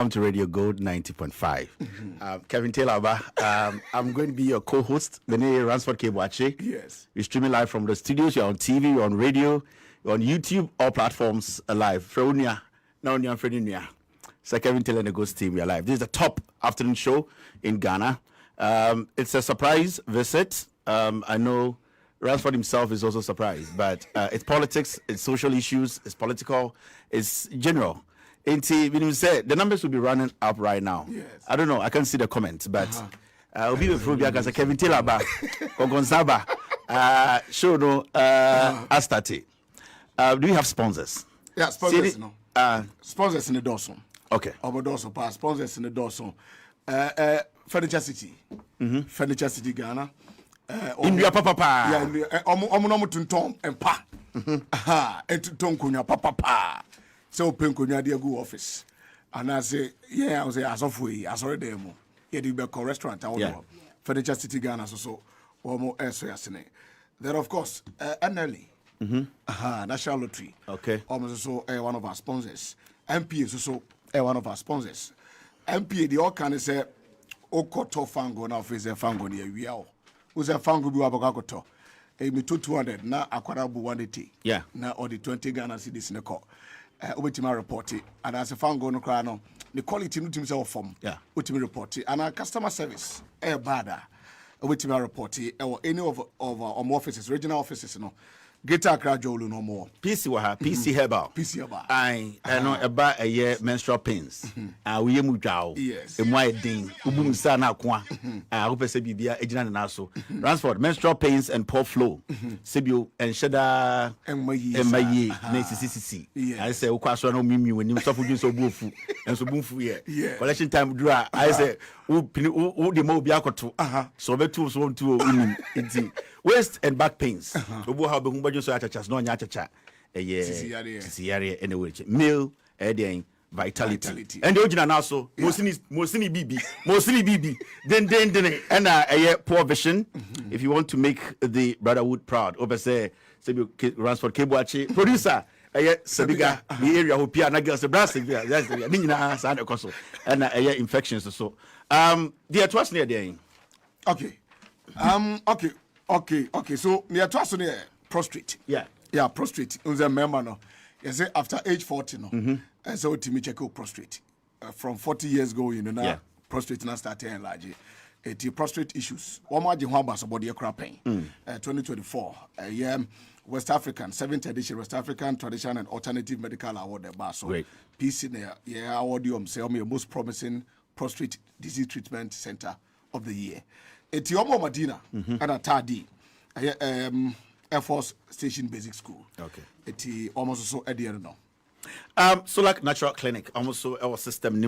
Welcome to Radio Gold 90.5. Kevin Taylor, I'm going to be your co-host. My name is Ransford Kebwache. Yes. You're streaming live from the studios. You're on TV, you're on radio, you're on YouTube, all platforms live. Freunia, now you're on Freunia. So Kevin Taylor and the Ghost team, we are live. This is the top afternoon show in Ghana. It's a surprise visit. I know Ransford himself is also surprised, but it's politics, it's social issues, it's political, it's general. When you say the numbers will be running up right now. Yes. I don't know. I can't see the comments, but I'll be with Rubia because Kevin Taylor back. Gonzaba. Show no Astati. Do we have sponsors? Yeah, sponsors no. Sponsors in the Dawson. Okay. Over Dawson Pass. Sponsors in the Dawson. Furniture City. Furniture City Ghana. India papa. Yeah, omo tuntom and pa. Tuntom kunya papa. So penkonya dey go office and I say yeah I say asofo I saw them here the Beko restaurant Furniture City Ghana so omo eso yasene then of course NLE National Lottery okay almost so one of our sponsors MP so one of our sponsors MP the all can say okoto fango na face fango ne awia o wo say fango bi wabokakoto me 200 na akwara bu 180 yeah na or the 20 Ghana cedis ne ko Obetima report it, and as a fan go no cry no, the quality no team say form. Yeah. Obetima report it, and our customer service bad. Obetima report it, or any of our offices, regional offices, no. Greater Accra Jolu no more. PC waha, PC herbal. PC herbal. I know about a year menstrual pains. We mu jaw. Yes. E mo edin. Ubum sa na kwa. Hope say bibia ejina na so. Ransford menstrual pains and poor flow. Sebio and sheda emayi na sisi. I say ukwa so na mimi wani so fudun so bufu. And so bufu here. Collection time do I say who the mo bi akoto. So betu so ntu o enti waist and back pains. Obo ha be hu so achachas no nya achacha sisiare anyway meal vitality and the original now so mosini bibi then and poor vision if you want to make the brotherhood proud over say Ransford Kebwache producer Sabiga the area who pia na girls brass that's the nyina sa na koso and infections so the atwas near there okay so near atwas near prostrate. Yeah, prostrate. Unza member no. You say after age 40 no. And so Timmy check out prostrate. From 40 years ago, you know, now prostrate now start enlarge. It prostrate issues. One more jihwa baso body crapping. 2024. West African 7th edition West African Traditional and Alternative Medical Award the baso. Great. PC there award say me most promising prostrate disease treatment center of the year. Etiomo Medina and Atadi. Air Force Station Basic School. Okay. It's almost so at the end now. Solak Natural Clinic, almost so our system.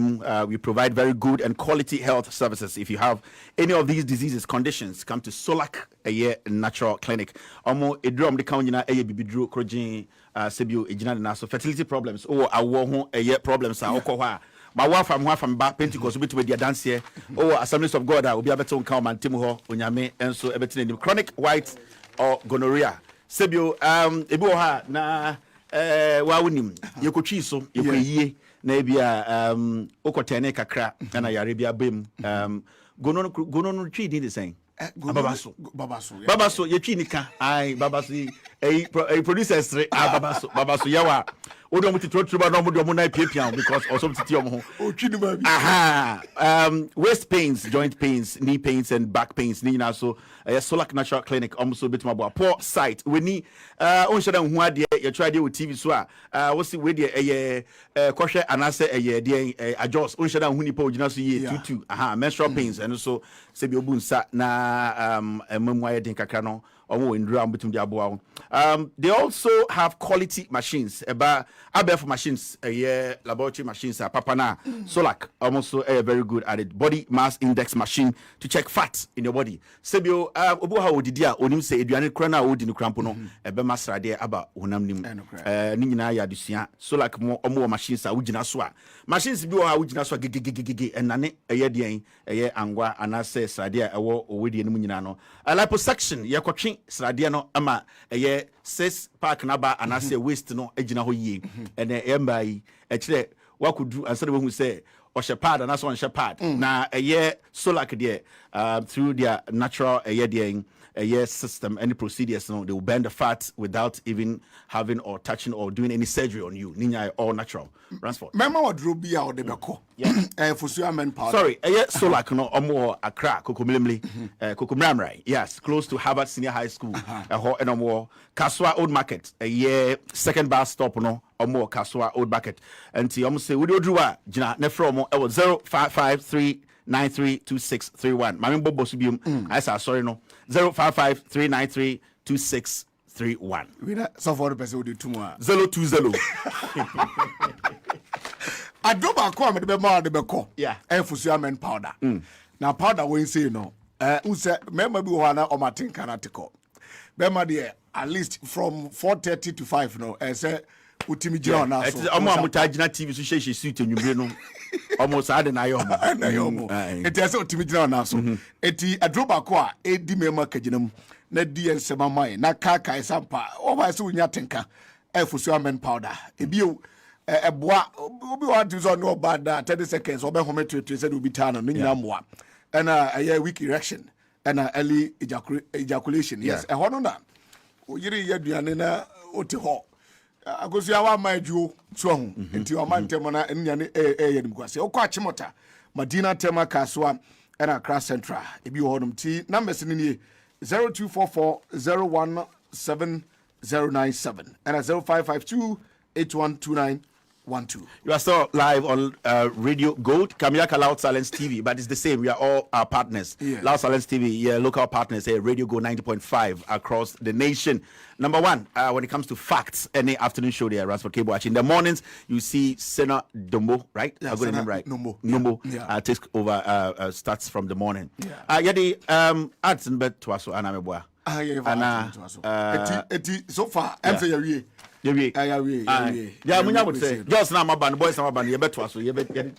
We provide very good and quality health services. If you have any of these diseases, conditions, come to Solak Natural Clinic. Almost a drum the count bibi drew crojin sebio ejina na so fertility problems or awo ho problems are okwa. My wife from back Pentecost will be to the dance here. Assemblies of God will be able to come and Ntim ho onyame and so everything in chronic white or gonorrhea. Sebio ebi wo ha na wa wonim yekotwi so yekoyie na bia okotene kakra na yare bia bem gono twi di the same babaso yetwi nika ai babaso producers babaso yawa odom titotruba no modom na piapia because also titi om ho otwi ma bi waist pains, joint pains, knee pains and back pains ni na so Solak Natural Clinic almost bit my poor sight we ni on shada hu ade you try dey with TV so we see we dey kwhwe anase dey adjust on shada hu ni pa ogina so ye tutu menstrual pains and so se bi obu nsa na emamu ayedin kakra no they also have quality machines for machines laboratory machines papa na Solak also very good at it body mass index machine to check fat in your body sebio obo ha odidi a onim se eduane kra na odi no krampo no ebe masrade aba honam nim ni nyina ya adusua Solak mo machines a wugina so a machines bi o ha wugina so gegegege enane den angwa anase srade a ewo owedi nim nyina no liposuction ye kwotwe srade no ama 6 pack na ba anase waste no agina ho yie ene embai e kire wakudu ansere we hu say or shepherd and that's one shepherd. Now a year solar through their natural a year system, any procedures, they will burn the fat without even having or touching or doing any surgery on you. Ninya all natural. Ransford. Remember what Rubia or the Bako? Yeah. For powder. Sorry, a year solar or more Accra, Kokumramrai. Yes, close to Harvard Senior High School. And more Kaswa Old Market. A year second bus stop no or more Kaswa Old Market. And to almost say, would you do a Jina Nefromo? It was 0553932631. My member Bosubium. I said sorry no 0553932631. We not so for the person who do tomorrow. 020. I do back come the more the beko. Yeah. And for powder. Now powder when say no. Who say remember be one or Martin Kanatiko. Remember there at least from 4:30 to 5 no. Say Utimi John now. Almost mutajina TV so she suit and you know. Almost I didn't know. It is Utimi John now. So eti a drop aqua a dimema kajinum. Na DN Semamai, na kaka sampa. Oh, I saw Yatinka. For powder. Ebio. A bois, we want to know about that 30 seconds or be home to said will be turn on Ninamwa. And a weak erection and early ejaculation. Yes, a honor that. Yeri Yadiana Otiho. I go see our my Jew strong into your man temana and Yan Quasi. O Quachimota, Madina Tema Caswa and a Cross Centra. If you hold them T numbers in 0244-017-097 and a 0552-812912. You are still live on Radio Gold, Kamiaka Loud Silence TV, but it's the same. We are all our partners. Yeah. Loud Silence TV, yeah, local partners here, Radio Gold 90.5 across the nation. Number one, when it comes to facts, any afternoon show there, Ransford Cable Watch. In the mornings, you see Sena Dombo, right? Yeah, I got the name right. Nombo. Yeah. Takes over, starts from the morning. Yeah. The arts and bed to us, Anameboa. So far, I'm saying Yeah, I would say just now my band, boys, my band, you better so you better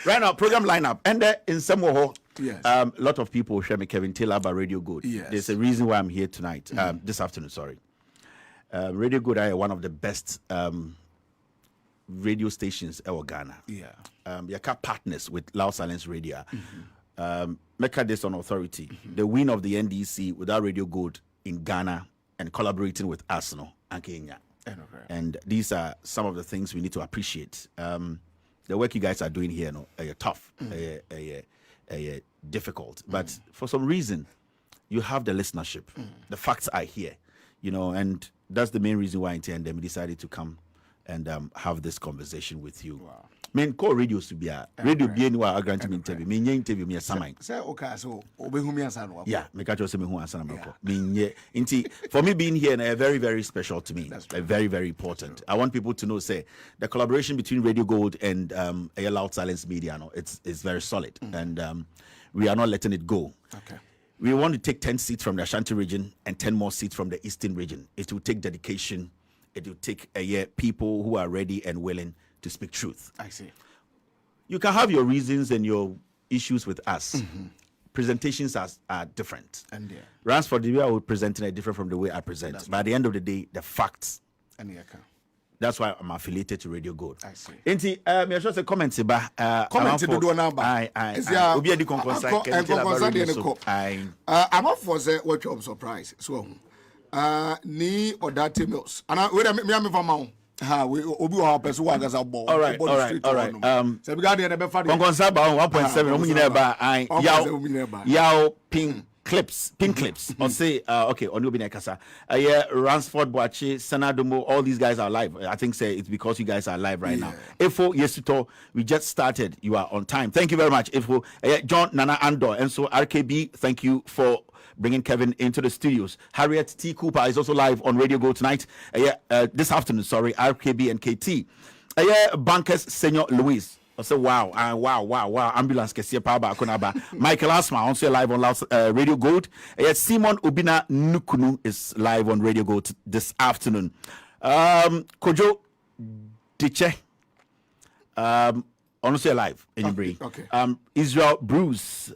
right now program lineup and in some way, yes. Lot of people share me Kevin Taylor about Radio Good. Yes. There's a reason why I'm here tonight. This afternoon, sorry. Radio Good are one of the best radio stations in Ghana. Yeah. You can partners with Loud Silence Radio. Make this on authority. The win of the NDC without Radio Good in Ghana and collaborating with Arsenal and Kenya. And these are some of the things we need to appreciate. The work you guys are doing here, tough, difficult, but for some reason, you have the listenership. The facts are here, and that's the main reason why we decided to come and have this conversation with you. Wow. Call radio to be a radio be anywhere. I grant me interview. Me interview me a samai. Say okay, so obehumi answer. Yeah, me catch you say me who answer na me. For me being here, very very special to me. Very very important. I want people to know say the collaboration between Radio Gold and Loud Silence Media, it's very solid, and we are not letting it go. Okay. We want to take 10 seats from the Ashanti region and 10 more seats from the Eastern region. It will take dedication. It will take people who are ready and willing to speak truth. I see. You can have your reasons and your issues with us. Presentations are different. And Ransford, the way I would present it different from the way I present. But at the end of the day, the facts. And that's why I'm affiliated to Radio Gold. I see. Inti, me just a comment about comment to do number. Obi edi konkonsa I'm up for the watch of surprise. So ni or that mills. And I wait a minute for my we obi wa person wa gaza ball. All right. So we got the number 1.7 omu nyina ba yaw pin clips or say okay on obi na kasa Ransford Boachi Sanadomo, all these guys are live. I think say it's because you guys are live right now. Ifo Yesuto, we just started, you are on time. Thank you very much. Ifo John Nana Andor, and so RKB, thank you for bringing Kevin into the studios. Harriet T. Cooper is also live on Radio Go tonight. This afternoon, sorry, RKB and KT. Bankers Senor Luis. I say wow. Ambulance Kesia Power Konaba. Michael Asma also live on Radio Gold. Simon Ubina Nukunu is live on Radio Gold this afternoon. Kojo Diche. Also live in Brie. Okay. Israel Bruce.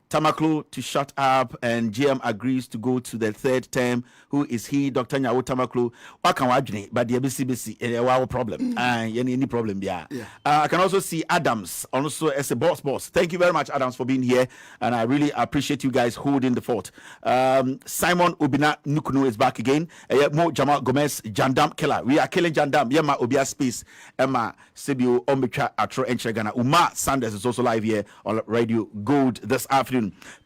Tamaklo to shut up, and GM agrees to go to the third term. Who is he? Dr. Nyawo Tamaklo. What can we but the BCBC, wow problem. Any problem, yeah. I can also see Adams, also as a boss. Thank you very much, Adams, for being here, and I really appreciate you guys holding the fort. Simon Obina Nukunu is back again. Mo Jamal Gomez, Jandam Killer. We are killing Jandam. Yema Obia Space. Emma Sibiu Ombicha Atro Enchegana. Uma Sanders is also live here on Radio Gold this afternoon.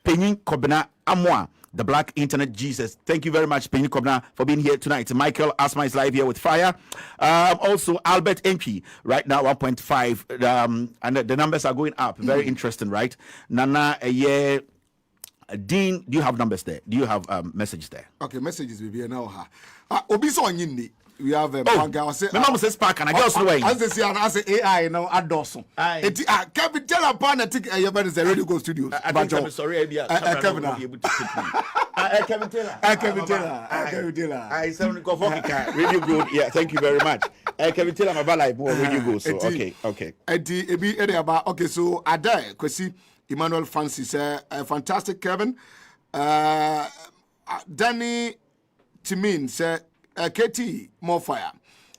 Penny Kobna Amwa, the Black Internet Jesus. Thank you very much, Penny Kobna, for being here tonight. Michael Asma is live here with fire. Also, Albert Enki, right now 1.5. And the numbers are going up. Very interesting, right? Nana, Dean, do you have numbers there? Do you have messages there? Okay, messages will be now. Obiso Anyindi. We have a my mom says Park and I guess away. As they say, as AI now at Dawson. Kevin, tell a partner, I think your is a Radio Go Studios. I'm sorry, Kevin. Kevin Taylor. I sound go for Radio Go. Yeah, thank you very much. Kevin Taylor, my bad Radio Go. So okay. Okay, so Ada Kwesi Emmanuel Francis, fantastic, Kevin. Danny Timin said. KT more fire.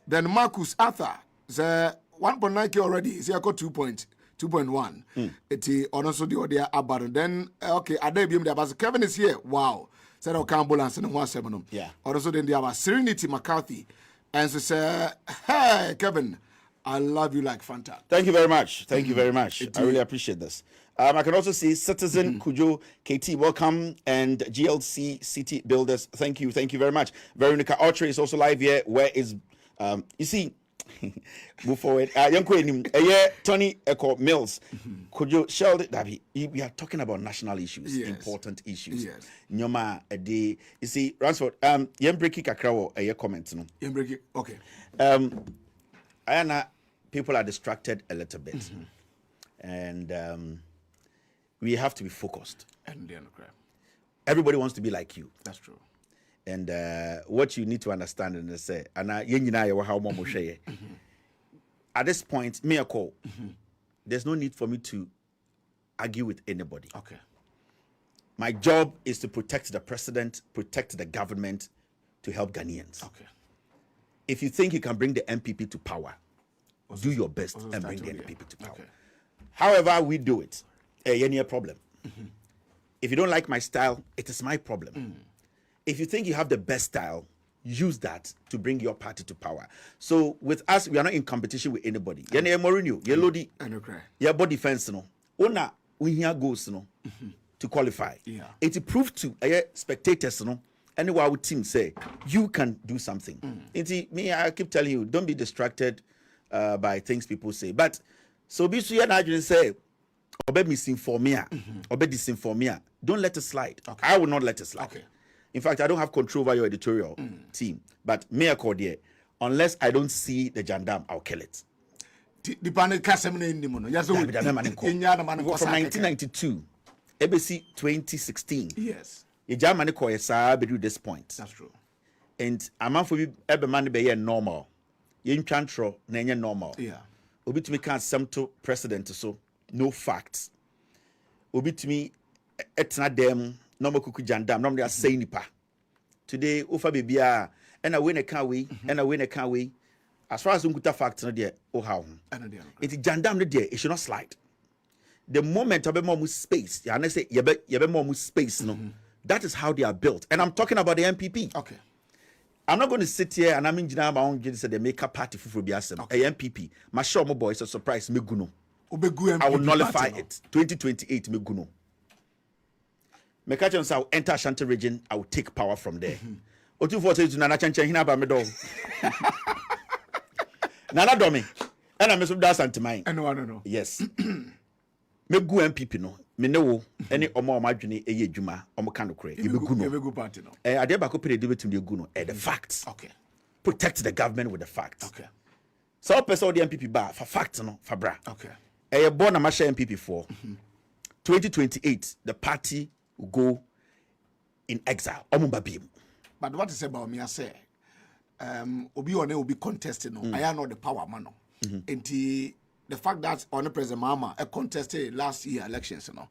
Then Marcus Arthur the 1.9K already. Is here got 2.1. It also the other about then okay. Adebim the Kevin is here. Wow. Said our ambulance and 17. Yeah. Also then the about Serenity McCarthy and so say hey Kevin, I love you like Fanta. Thank you very much. Thank you very much. I really appreciate this. I can also see Citizen Kujo KT, welcome, and GLC City Builders. Thank you very much. Veronica Archer is also live here. Where is you see? Move forward. Tony Echo Mills. Kujo Sheldon Dabi. We are talking about national issues, important issues. Yes. Nyoma a day. You see, Ransford. Yembreki Kakrawo. Comment no. Yembreki. Okay. Ayana, people are distracted a little bit, and. We have to be focused. And everybody wants to be like you. That's true. And what you need to understand and say, at this point, there's no need for me to argue with anybody. Okay. My job is to protect the president, protect the government, to help Ghanaians. Okay. If you think you can bring the MPP to power, do your best and bring the MPP to power. Okay. However we do it, any problem. If you don't like my style, it is my problem. If you think you have the best style, use that to bring your party to power. So with us, we are not in competition with anybody. Yene Mourinho, ye Lodi, ye body defense no. Ona we here goes no to qualify. Yeah. It proved to spectators no. Anyway, our team say you can do something. Me, I keep telling you, don't be distracted by things people say. But so be so you say. Obe misinformia, obe disinformia. Don't let it slide. Okay. I will not let it slide. Okay. In fact, I don't have control over your editorial team. But me accord unless I don't see the jandam, I'll kill it. The panic in from 1992, ABC 2016. Yes. The Germany call to this point. That's true. And a man for you every man be normal. You chantro na normal. Yeah. Obi to me can't some to president so. No facts. Obi to me, etna dem, no more kuku jandam, no more say nipa. Today, Ufa Bibia, and I win a car way, and I win a car way. As far as unkuta facts, no dear, oh how. It is jandam the dear, it should not slide. The moment of a more space, and I say, you more space, no. That is how they are built. And I'm talking about the MPP. Okay. I'm not going to sit here and I'm in my own say they make a party for Biasem. A MPP. My show, my boy, is a surprise, me guno. I will nullify it. 2028, me guno. Mekachon say I will enter Ashanti region. I will take power from there. Otumfo says to Nana Chanchen hina ba me do. Nana domi. And I'm so that's anti-mine. No. Yes. Me gu MPP no. Me ne wo any omo omadwene eye adwuma omo kan dokore. You be gu no. You be gu party no. Ade ba ko pere de betum de gu no. The facts. Okay. Protect the government with the facts. Okay. So person the MPP ba for facts no for bra. Okay. Born a masha MPP for 2028 the party will go in exile. But what is about me I say obi one will be contesting no. I am not the power man no. And the fact that on the president Mama contested last year elections no.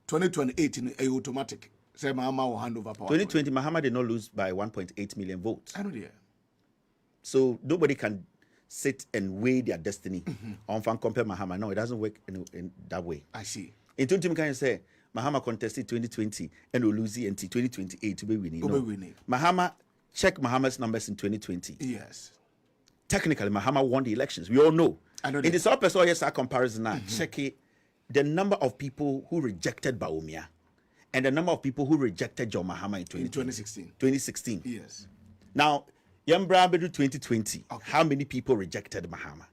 2028 in a automatic. Say Mahama will hand over power. 2020, Mahama did not lose by 1.8 million votes. I know there. So nobody can sit and weigh their destiny on fan compare Mahama. No, it doesn't work in that way. I see. In 2020, can you say Mahama contested 2020 and will lose it until 2028 to be winning? No. Mahama, check Mahama's numbers in 2020. Yes. Technically, Mahama won the elections. We all know. I know in the South Person, yes, our comparison now. Check it. The number of people who rejected Bawumia and the number of people who rejected John Mahama in 2016. 2016. Yes. Now, Yambra Bedu 2020, how many people rejected Mahama?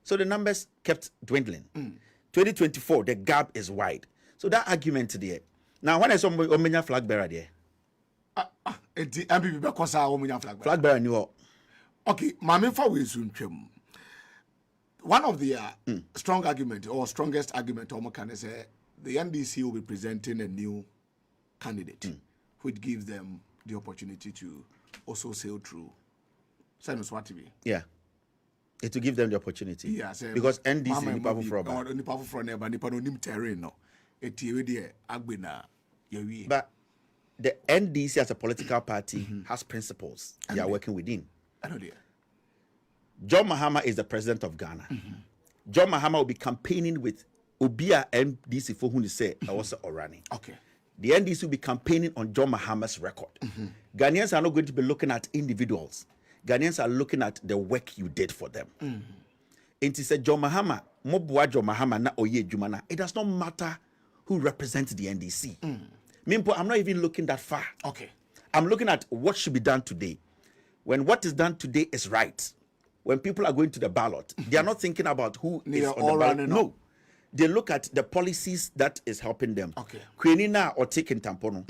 So the numbers kept dwindling. 2024, the gap is wide. So that argument there. Now, when I saw Omenya flag bearer there. Flag bearer knew. Okay, Mamifa Wisunchum. One of the strong argument or strongest argument can say the NDC will be presenting a new candidate, which gives them the opportunity to also sail through. Yeah. It will give them the opportunity. Yeah, because NDC is powerful for but the NDC as a political party has principles they are working within. I know that. John Mahama is the president of Ghana. John Mahama will be campaigning with Obia NDC for whom he say also Orani. Okay. The NDC will be campaigning on John Mahama's record. Ghanaians are not going to be looking at individuals. Ghanaians are looking at the work you did for them. And he said, John Mahama, Mobua John Mahama na Oye Jumana. It does not matter who represents the NDC. Mimpo, I'm not even looking that far. Okay. I'm looking at what should be done today. When what is done today is right, when people are going to the ballot, they are not thinking about who is on the ballot. No. They look at the policies that is helping them. Okay. Kwenina or taking tampono,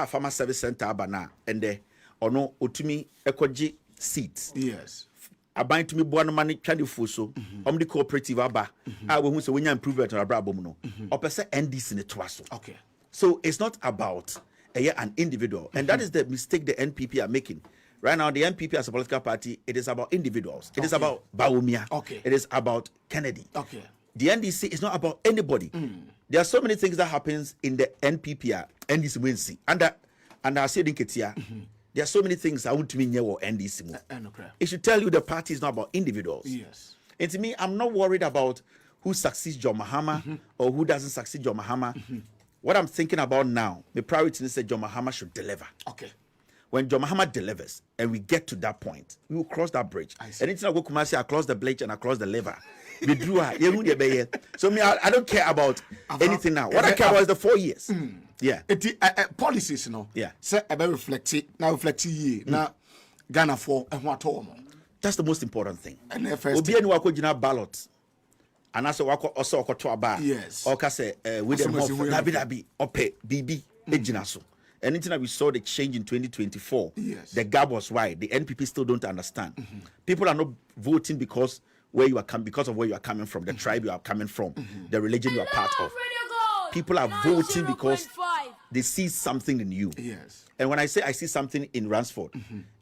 farmer service center abana, and the ono utumi ekoji seats. Yes. Abain to me buano money chandi fuso, the cooperative aba. I will say when you improve it or abrabomuno. Or per se NDC in the twaso. Okay. So it's not about an individual, and that is the mistake the NPP are making. Right now, the NPP as a political party, it is about individuals. It is about Bawumia. Okay. It is about Kennedy. Okay. The NDC is not about anybody. There are so many things that happens in the NPP, NDC Wincy. Under Asiedu Nketia, there are so many things I want to mean or NDC. It should tell you the party is not about individuals. Yes. And to me, I'm not worried about who succeeds John Mahama or who doesn't succeed John Mahama. What I'm thinking about now, the priority is that John Mahama should deliver. Okay. When John Mahama delivers and we get to that point, we will cross that bridge. And it's not go Kumasi, I cross the bridge and I cross the lever. We drew her. So me, I don't care about anything now. What I care about is the 4 years. Yeah. Policies, you know. Yeah. Say about reflect ye now Ghana for and what all. That's the most important thing. And the first Obi enu wako jina ballot. And also wako also wako to aba. Yes. Or kase with them dabi ope bibi ejina so. Anything that we saw the change in 2024, yes. The gap was wide. The NPP still don't understand. People are not voting because where you are because of where you are coming from, the tribe you are coming from, the religion you are part of. People are voting because they see something in you. Yes. And when I say I see something in Ransford,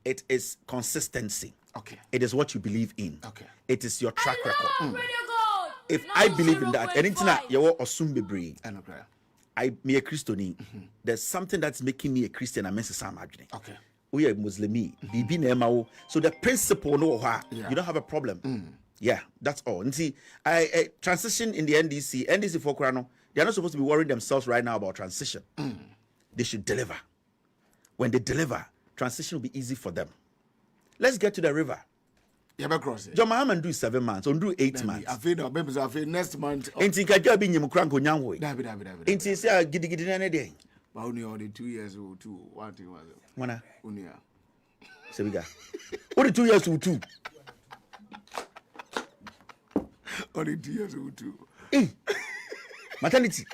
it is consistency. Okay. It is what you believe in. Okay. It is your track record. If I believe in that, anything that you are assuming, me a Christian. There's something that's making me a Christian. I miss some okay. We are Muslim. So the principle, you don't have a problem. Yeah, that's all. And see, I transition in the NDC for Krano, they are not supposed to be worrying themselves right now about transition. They should deliver. When they deliver, transition will be easy for them. Let's get to the river. John Mahama do 7 months, or do 8 months. I feel next month. Inti kaja bi nyim kranko nyanwe. Inti say gidigidi na dey. Ba only all the 2 years old too. What thing was it? Wana. Unia. Sebiga. Only 2 years old too. Only 2 years old too. Maternity.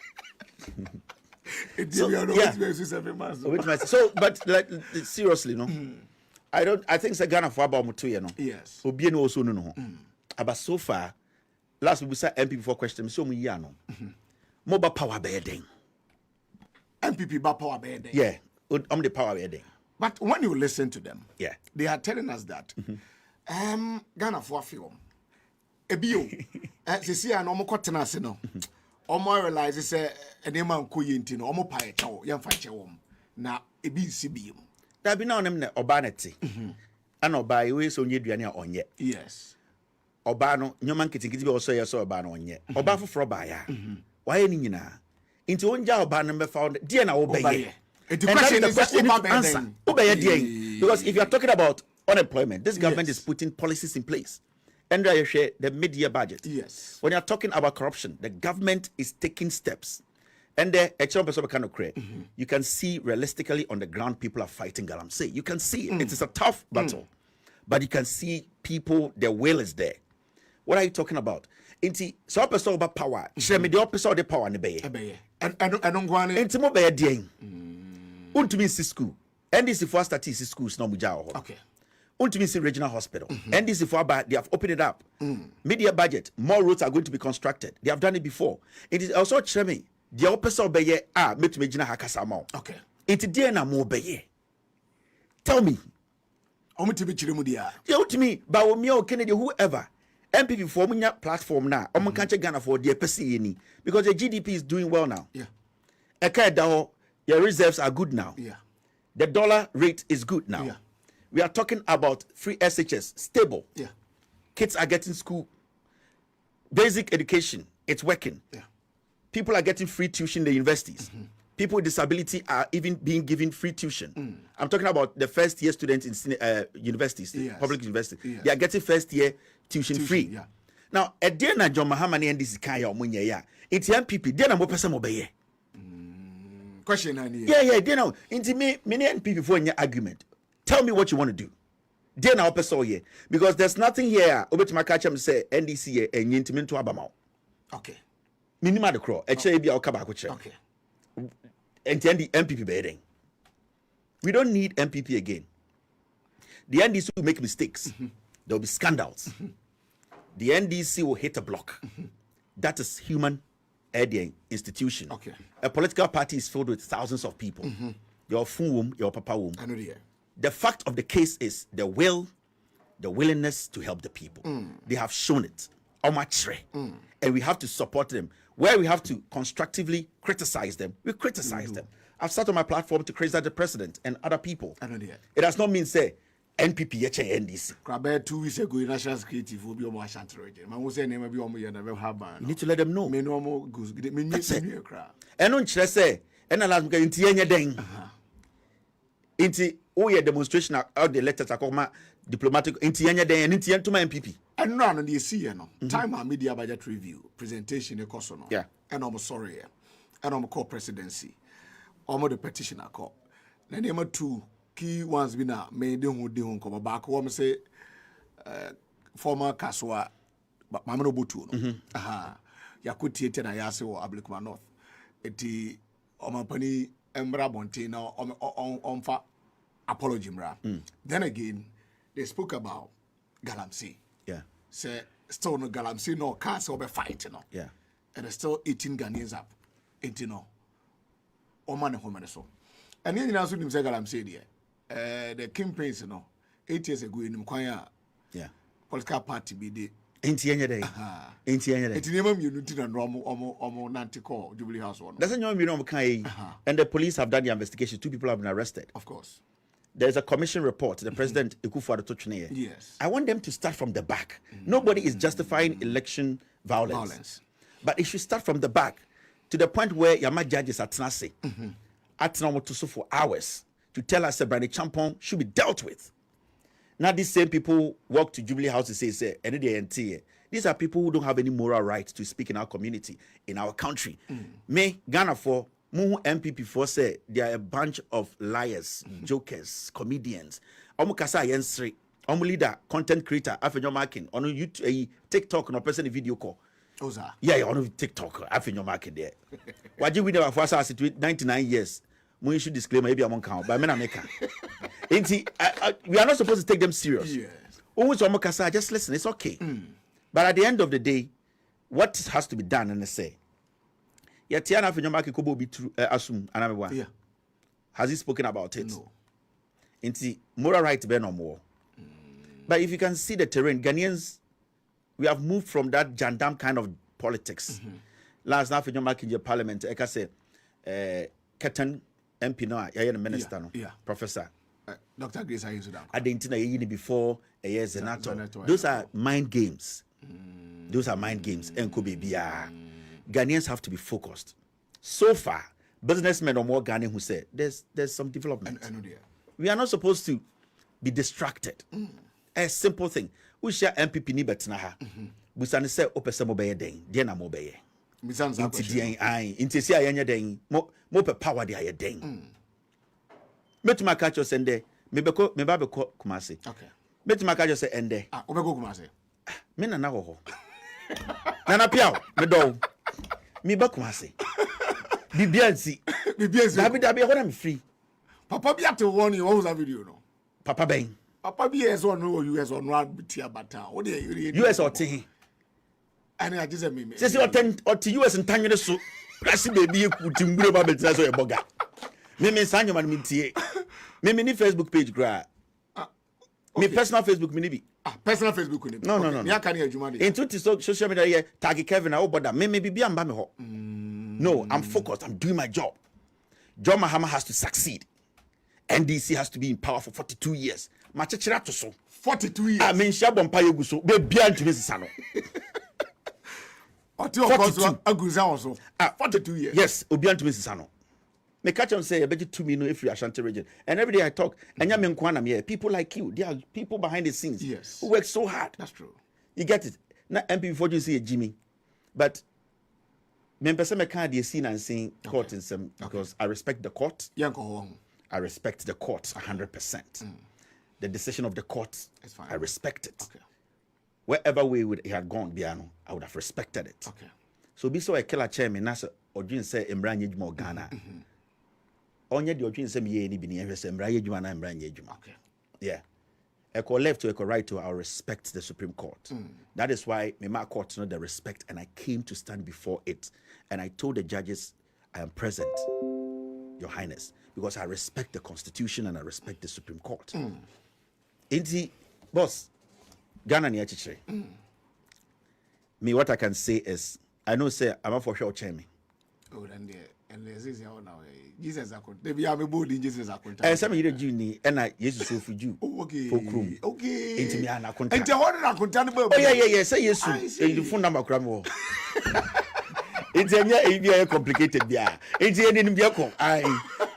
So, yeah. 7 months. So, but like seriously, no. I think it's Ghana for about 2 years, no. Yes. Obi no also no. But so far, last we said MPP for question, so me ya no. Mobile power bedding. MPP ba power bedding. Yeah. The power bedding. But when you listen to them, yeah, they are telling us that Ghana for film. Ebio, sisi ano mo kwatena ase no. Omo realize say enema nkoye nti no omo pae chawo ye mfa chewom na ebi nsibiim da bi na onem ne oba na te ana oba we so onye duane a onye yes oba no nyoma nketenkete bi oso ye so oba no onye oba foforo ba ya waye ni nyina nti onja oba no mefa de na wo beye the question is because if you are talking about unemployment, this government is putting policies in place. And I share the mid-year budget. Yes. When you are talking about corruption, the government is taking steps. And the example kind of create, you can see realistically on the ground people are fighting galamsey. You can see it is a tough battle, but you can see people, their will is there. What are you talking about? Inti so person about power. Share me the opposite the power ne beye. And don't go on. Inti mo beye dien. Untumi si school. NDC for statistics schools no muja. Okay. Untumi si regional hospital. NDC for about they have opened it up. Media budget, more roads are going to be constructed. They have done it before. It is also chemi. The opposite beye met me jina hakasa mo. Okay. It dia na mo beye. Tell me. Omutibi chirimu dia. Tell me, ba wo mi o Kennedy whoever. MPP for munya platform now. Omo kanche Ghana for the pesi ni because the GDP is doing well now. Yeah. Eka your reserves are good now. Yeah. The dollar rate is good now. Yeah. We are talking about free SHS, stable. Yeah. Kids are getting school. Basic education, it's working. Yeah. People are getting free tuition in the universities. People with disability are even being given free tuition. I'm talking about the first year students in universities, Yes. public universities. Yes. They are getting first year tuition free. Yeah. Now, at the end of John Mahamani and this Kaya Munya, it's MPP, then I'm more person obey. Question I need. Yeah, you know, into me, many NPP before in your argument. Tell me what you want to do. Then I'll pass all here. Because there's nothing here. Over to my catch and say NDC and Ntim to Abamau. Okay. Minima the crow. Actually, be our Kabako. Okay. And then the MPP bedding. We don't need MPP again. The NDC will make mistakes. There will be scandals. The NDC will hit a block. That is human institution. Okay. A political party is filled with thousands of people. Your womb, your papa womb. I know the The fact of the case is the will, the willingness to help the people. They have shown it. And we have to support them. Where we have to constructively criticize them, we criticize them. I've sat on my platform to criticize the president and other people. I know the It does not mean say NPP NDC. About 2 weeks ago, national security will be on my shanty region. My was name be on my never have ban. You need to let them know. Me no more goose. That's it. And on say, and allow me to inti den. Inti oh demonstration out the letters are diplomatic inti den and inti to my MPP. And none of the see no time our media budget review presentation a course no. Yeah. And I'm sorry. And I'm call presidency. Almost the petition I call. Then number 2 key ones be na me de ho come back. What say former Kaswa Mamano Butu no. Aha. Yakuti na yase wo Ablikuma North. Eti omapani embra bonte na onfa apology mra. Then again they spoke about Galamsey. Yeah. Say still no Galamsey no cars over fight no. Yeah. And there's still 18 Ghanaians up. 18 no. Oman home so. And then also nim say Galamsey there. The campaigns you know 8 years ago in Mkwanya. Yeah. Political party be the Inti day. Inti day. Eti name unity na omo nanti Jubilee House one. That's not you know and the police have done the investigation. 2 people have been arrested. Of course. There's a commission report. The president Ekufuor-Addo. Yes. I want them to start from the back. Nobody is justifying election violence. But it should start from the back to the point where Yama judges at Tenase, at Namotuso for hours to tell us that Brandy Champon should be dealt with. Now these same people walk to Jubilee House to say, these are people who don't have any moral right to speak in our community, in our country. Me, Ghana for Muhu MPP for say they are a bunch of liars, jokers, comedians. Omu kasa yensri, omu leader, content creator, afenyo marking, on YouTube, TikTok, no person video call. Oza. Yeah, on TikTok, afenyo marking there. Waji we never for us 99 years. We should disclaimer maybe among count, but I make we are not supposed to take them serious. Yes. Always omu kasa, just listen, it's okay. But at the end of the day, what has to be done and they say. Yeah, has he spoken about it? No. Into moral right be no more. But if you can see the terrain, Ghanaians, we have moved from that jandam kind of politics. last night in your market parliament I can say Captain MP no ya the minister no professor Dr. Grace Ayuso I didn't know before a year senator. Those are mind games. Those are mind games. Ghanaians have to be focused. So far, businessmen or more Ghanaian who say there's some development. We are not supposed to be distracted. A simple thing. We share MPP ni betnaha. We say opesa mo beye den. Dia na mo beye. Inti dia ai. Inti si ayanya den. Mo pe power dia ye den. Metuma catch us ende. Me ba be Kumasi. Okay. Metuma catch us ende. Obeko Kumasi. Me na ho. Nana piao me do. Me ba Kumasi. Bibiansi. Dabi ho na me free. Papa bi ate warn you what was that video no? Papa Ben. Papa bi US or no US or no tia bata. What dey US or tin. Ani I just me. Say or US ntanwene so. Asi baby ekuti ngure ba betina so e boga. Me sanyo man me tie. Me ni Facebook page gra. Me personal Facebook me ni bi. Personal Facebook ni. No. Ni aka ni adwuma dey. Into social media here tag Kevin o boda. Me bibi amba me ho. No, I'm focused. I'm doing my job. John Mahama has to succeed. NDC has to be in power for 42 years. Machechira to so. 42 years. I mean, Shabon Payogu so. Be beyond to Mrs. Sano. 42 years. Yes, beyond to Mrs. Sano. Me catch on say, I bet you 2 million if you Ashanti region. And every day I talk, and people like you, there are people behind the scenes who work so hard. That's true. You get it. Now, MP Fordjour see a Jimmy. But me can't see and saying court in some because I respect the court. I respect the court 100%. The decision of the court, I respect it. Okay. Wherever way it had gone, Biano, I would have respected it. Okay. So be so a killer chairman, Nasa Ojin say Embranya Juma Ghana. Onye the Ojin say me any bini Embranya Juma and Embranya Juma. Okay. Yeah. Echo left to echo right to I respect the Supreme Court. That is why my court know the respect and I came to stand before it. And I told the judges I am present, Your Highness, because I respect the Constitution and I respect the Supreme Court. Inti, boss, Ghana ni achichire. Me, what I can say is, I know say I'm for sure chairman. Oh, and this is how now. Jesus akon. They be ame bold in Jesus akon. And some you do ni, and I Jesus so for you. Okay. Okay. Inti me ana konta. Inti what na konta no. Oh yeah. Say yes. You phone number kram wo. It's a complicated bia. It's a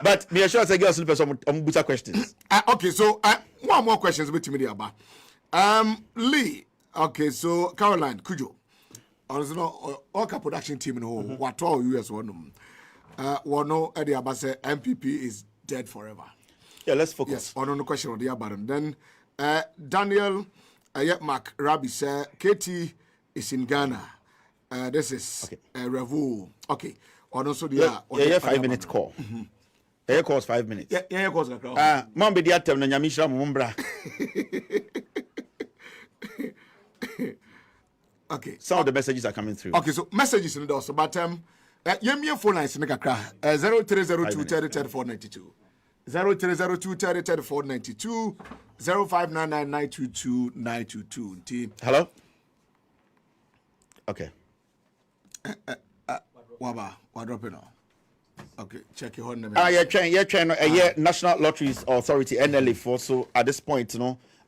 but me sure say girls person buta questions. Okay, so one more questions with me about. Lee. Okay, so Caroline Kujo. Also all production team in whole what all US one. One no the about say MPP is dead forever. Yeah, let's focus. Yes, on the question of the about and then Daniel Mark Rabi say KT is in Ghana. This is Revu. Okay. Or also the 5-minute call. Yeah, calls 5 minutes. Yeah, calls. Mom be the atem na nyamisha mumbra. Okay. Some of the messages are coming through. Okay, so messages in the also, but your phone lines in the 0302 30 0302 30 492 0599 922 922. Hello. Okay. Waba, drop it now. Okay, check your name. You're trying. National Lotteries Authority (NLA) for so at this point,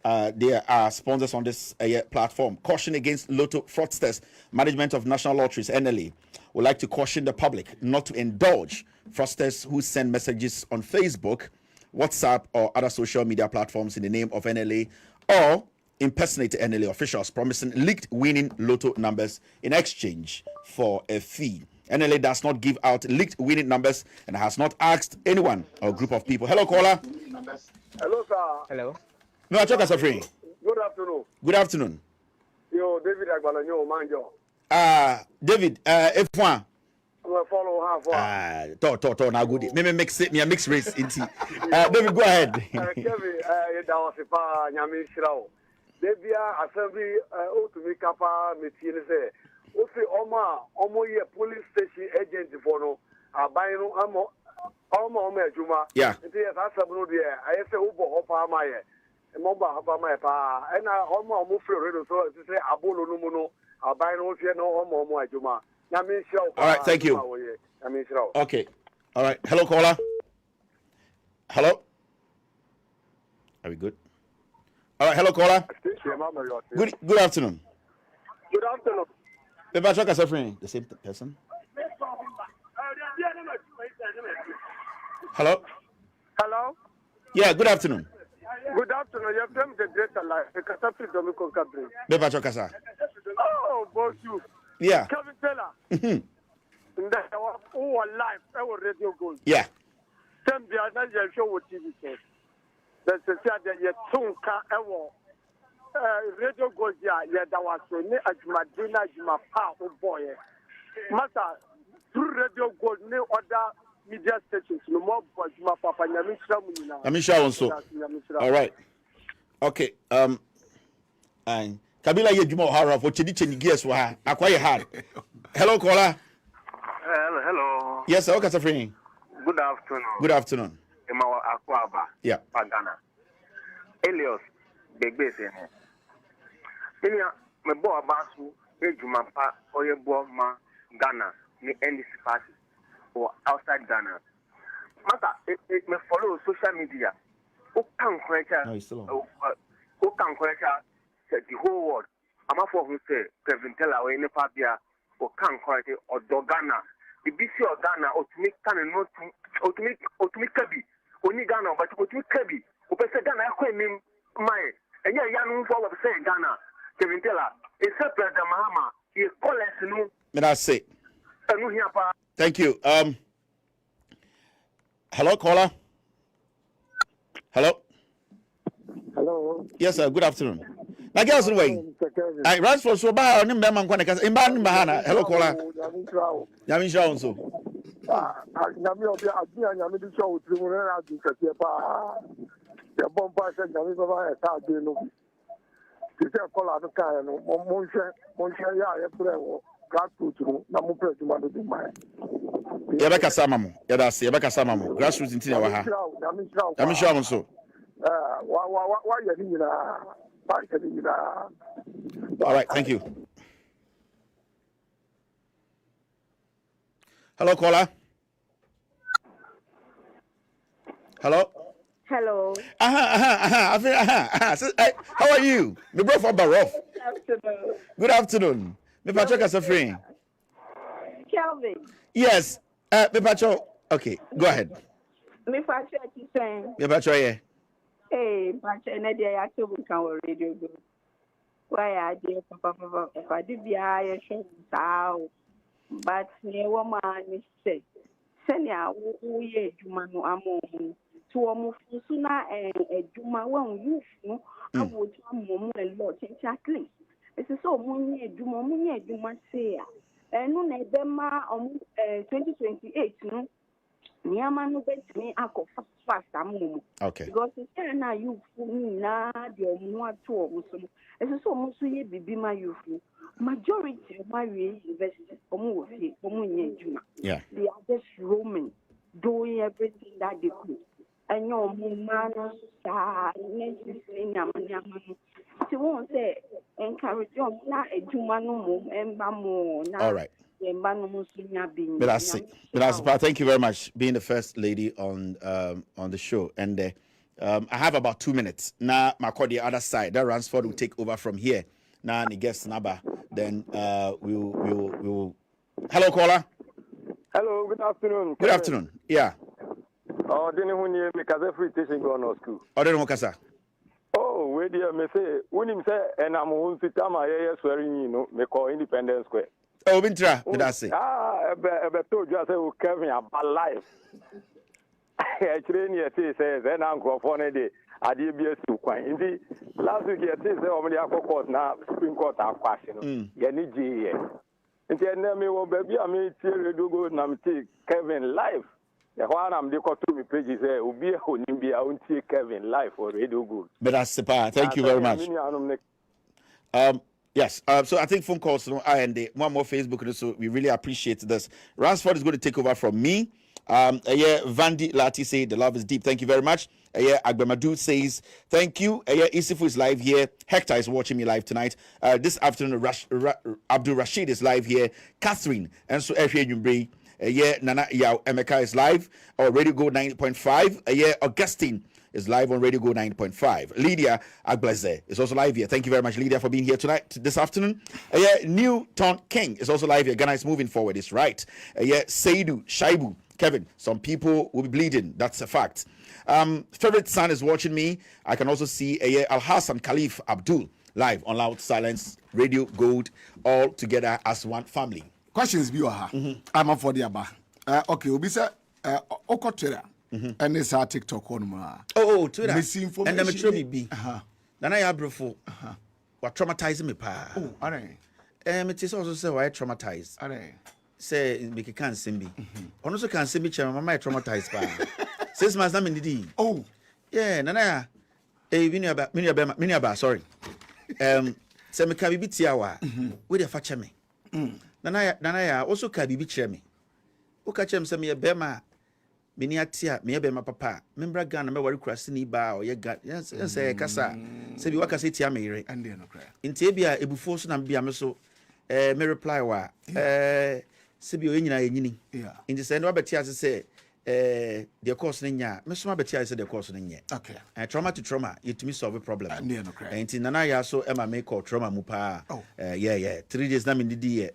there are sponsors on this platform. Caution against lotto fraudsters. Management of National Lotteries (NLA) would like to caution the public not to indulge fraudsters who send messages on Facebook, WhatsApp, or other social media platforms in the name of NLA or impersonate NLA officials promising leaked winning lotto numbers in exchange for a fee. NLA does not give out leaked winning numbers and has not asked anyone or group of people. Hello, caller. Hello, sir. Hello. No, I check us a free. Good afternoon. Good afternoon. Yo, David Agbalanyo, Manjo. David, F1. I'm a follow half. Now good. Maybe mix race into. David, go ahead. Kevin, that was a pa, Yami Shirao. Debia assembly to me kapa metine say o fi omo ye police station agent for no aban no omo adwuma nti yes asabno de aye say wo bo hopa ma ye mo ba hopa ma pa e na omo free radio so say abolo no mu no aban no hwe no omo adwuma All right, thank you. Okay. All right. Hello, caller. Hello. Are we good? All right. Hello, caller. Good afternoon. Good afternoon. The same person. Hello. Hello. Yeah. Good afternoon. Good afternoon. You're from the Greater Life. The Catapult Dominican Cabri. Oh, both you. Yeah. Kevin Taylor. That our life, our radio gold. Yeah. Some the other show with TV says. That's the said that you tunka ewo. Radio gold ya that was so ne ajumadina ajumapa o boy. Master through radio gold ne other media stations no more ajumapa nyamisha munina. Nyamisha also. All right. Okay. And Kabila ye juma hara for chedi gears wa akwaye hard. Hello caller. Hello. Yes, sir. Okay, friend. Good afternoon. Good afternoon. Emawa Akwaba. Yeah. Pagana. Elios Begbese. Inia me bo abasu ejumapa oyebo ma Ghana ni NDC party or outside Ghana. Mata me follow social media. O kan kweka. No, he's still on. O kan kweka the whole world. Ama for who say Kevin Teller we ne pa bia o kan kweka o do Ghana. The BC of Ghana otumi kan no otumi kabi. Oni Ghana but otumi kabi. O pese Ghana akwenim mai. Enya yanu for we say Ghana. Kevin Teller, it's a President Mahama. He calls no. That's it. Thank you. Hello, caller. Hello. Hello. Yes, sir. Good afternoon. Now, girls, way. I ran for so bad. I'm going to in Bahana. Hello, caller. Yamin Shaw so. Yabaka Samamu, Yadas, Yabaka Samamu, grassroots in Tina. I'm sure so. All right, thank you. Hello, caller. Hello. Hello. How are you? Me bro for Barof. Good afternoon. Me Patrick as a friend. Kelvin. Yes. Me Patrick. Okay, go ahead. Me Patrick is saying. Me Patrick, yeah. Hey, Patrick, na dia ya to kan radio go. Why are they papa did be I show sao. But ne woman is say. Senya wo ye adwuma no amo. To Omufusuna Juma one youth, no, I would mom a lot exactly. It's so Munya Juma say, and no, Nebema 2028, no, Niama no bet me, I go fast, I'm okay. Because it's now you na the Onua to it's so Musuye Bibima youth. Majority of my university, Omunya Juma. Yeah. They are just roaming, doing everything that they could. And your man, necessarily, she won't say, encourage your a Jumano and Bamo. All right. Thank you very much being the first lady on the show. And I have about 2 minutes. Now, the other side, that Ransford will take over from here. Now, he gets Naba. Then we'll. Hello, caller. Hello, good afternoon. Good afternoon. Yeah. Oh, didn't you make a free teaching going on school? I don't know what. Oh, where do you say? When him say, and I'm going to tell my swearing, you know, me call Independence Square. Oh, Bintra, did I say? I told you I said, we Kevin about life. Actually, it says, and I'm going for a day. I did be a super. Indeed, last week, it says, over the court now, Supreme Court are question. Yaniji. And then, me, baby, I made Go and I'm Kevin life. The one I'm the to me pages say Ubi Honimbi I won't take Kevin life for radio good. But that's the part. Thank you very much. Yes. So I think phone calls, and one more Facebook, so we really appreciate this. Ransford is going to take over from me. Vandi Lati say the love is deep. Thank you very much. Agbamadu says thank you. Isifu is live here. Hector is watching me live tonight. This afternoon, Abdul Rashid is live here. Catherine and so Nana Yao Emeka is live on Radio Go 90.5. Augustine is live on Radio Go 90.5. Lydia Agbleze is also live here. Thank you very much, Lydia, for being here tonight, this afternoon. Newton King is also live here. Ghana is moving forward, it's right. Seidu, Shaibu, Kevin, some people will be bleeding. That's a fact. Favorite son is watching me. I can also see Al Hassan Khalif Abdul live on Loud Silence, Radio Gold, all together as one family. Questions be I'm up for the aba. Okay, we say Okotera. And it's our TikTok on Twitter. Misinformation. And the metro be. Then I have before. What traumatizing me, pa? Oh, alright. It is also say why traumatized. Alright. Say make can't see me. Also can't see me. Chairman, my traumatized pa. 6 months I'm in the D. Oh, yeah. Nana. Miniaba. Sorry. Say me can be tiawa. Where the fetch me. Nana also can be chair me. Who catch him? Say me a bema. Miniatia, me be my papa. Membra Ghana, me worry crasini ba or ye got yes, Kasa. Say, you waka say tia me, and then cry. In Tabia, Ebufosu and Biameso, me reply wa, Sibio in yeah. In the same Robert Tia say, the course in ya, Miss Mabetia said the course in ya. Okay. Trauma to trauma, you to me solve a problem. And then cry. And in Nanaya, so Emma make or trauma mupa. Oh, yeah. 3 days nam in the day.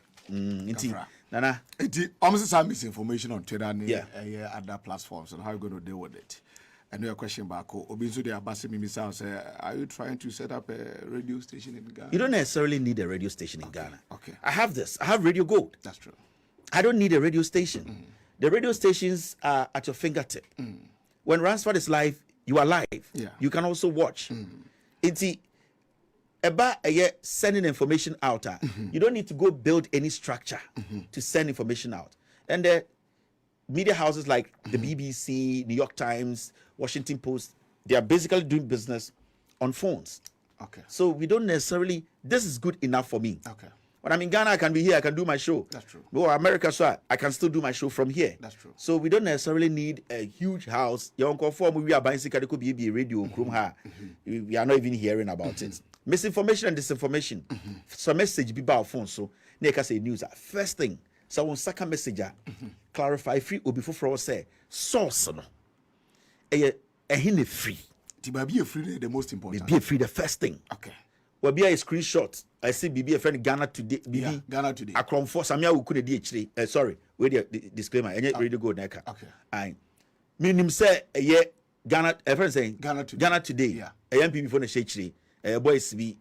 Nana, almost some misinformation on Twitter and other platforms, and how you going to deal with it. And your question back, Obizu de Abasi Mimisa say, are you trying to set up a radio station in Ghana? You don't necessarily need a radio station in Ghana. Okay. I have this. I have Radio Gold. That's true. I don't need a radio station. The radio stations are at your fingertip. When Ransford is live, you are live. Yeah. You can also watch. It's about sending information out. You don't need to go build any structure to send information out. And the media houses like the BBC, New York Times, Washington Post, they are basically doing business on phones. Okay. So we don't necessarily, this is good enough for me. Okay. When I'm in Ghana, I can be here, I can do my show. That's true. Go America, so I can still do my show from here. That's true. So we don't necessarily need a huge house. We are buying radio, we are not even hearing about it. Misinformation and disinformation. So message be about phone. So they can say news. First thing, so one second messenger clarify free or before for say source no. A free. Be a free the most important. Be a free the first thing. Okay. Well, be a screenshot. I see BB a friend Ghana today. BB Ghana today. Akron for Samia who could DH. Sorry, wait the disclaimer. And yet really good neka. Okay. I mean say a year Ghana. A friend saying Ghana today. Ghana today. Yeah. A NPP for the shade. Boys be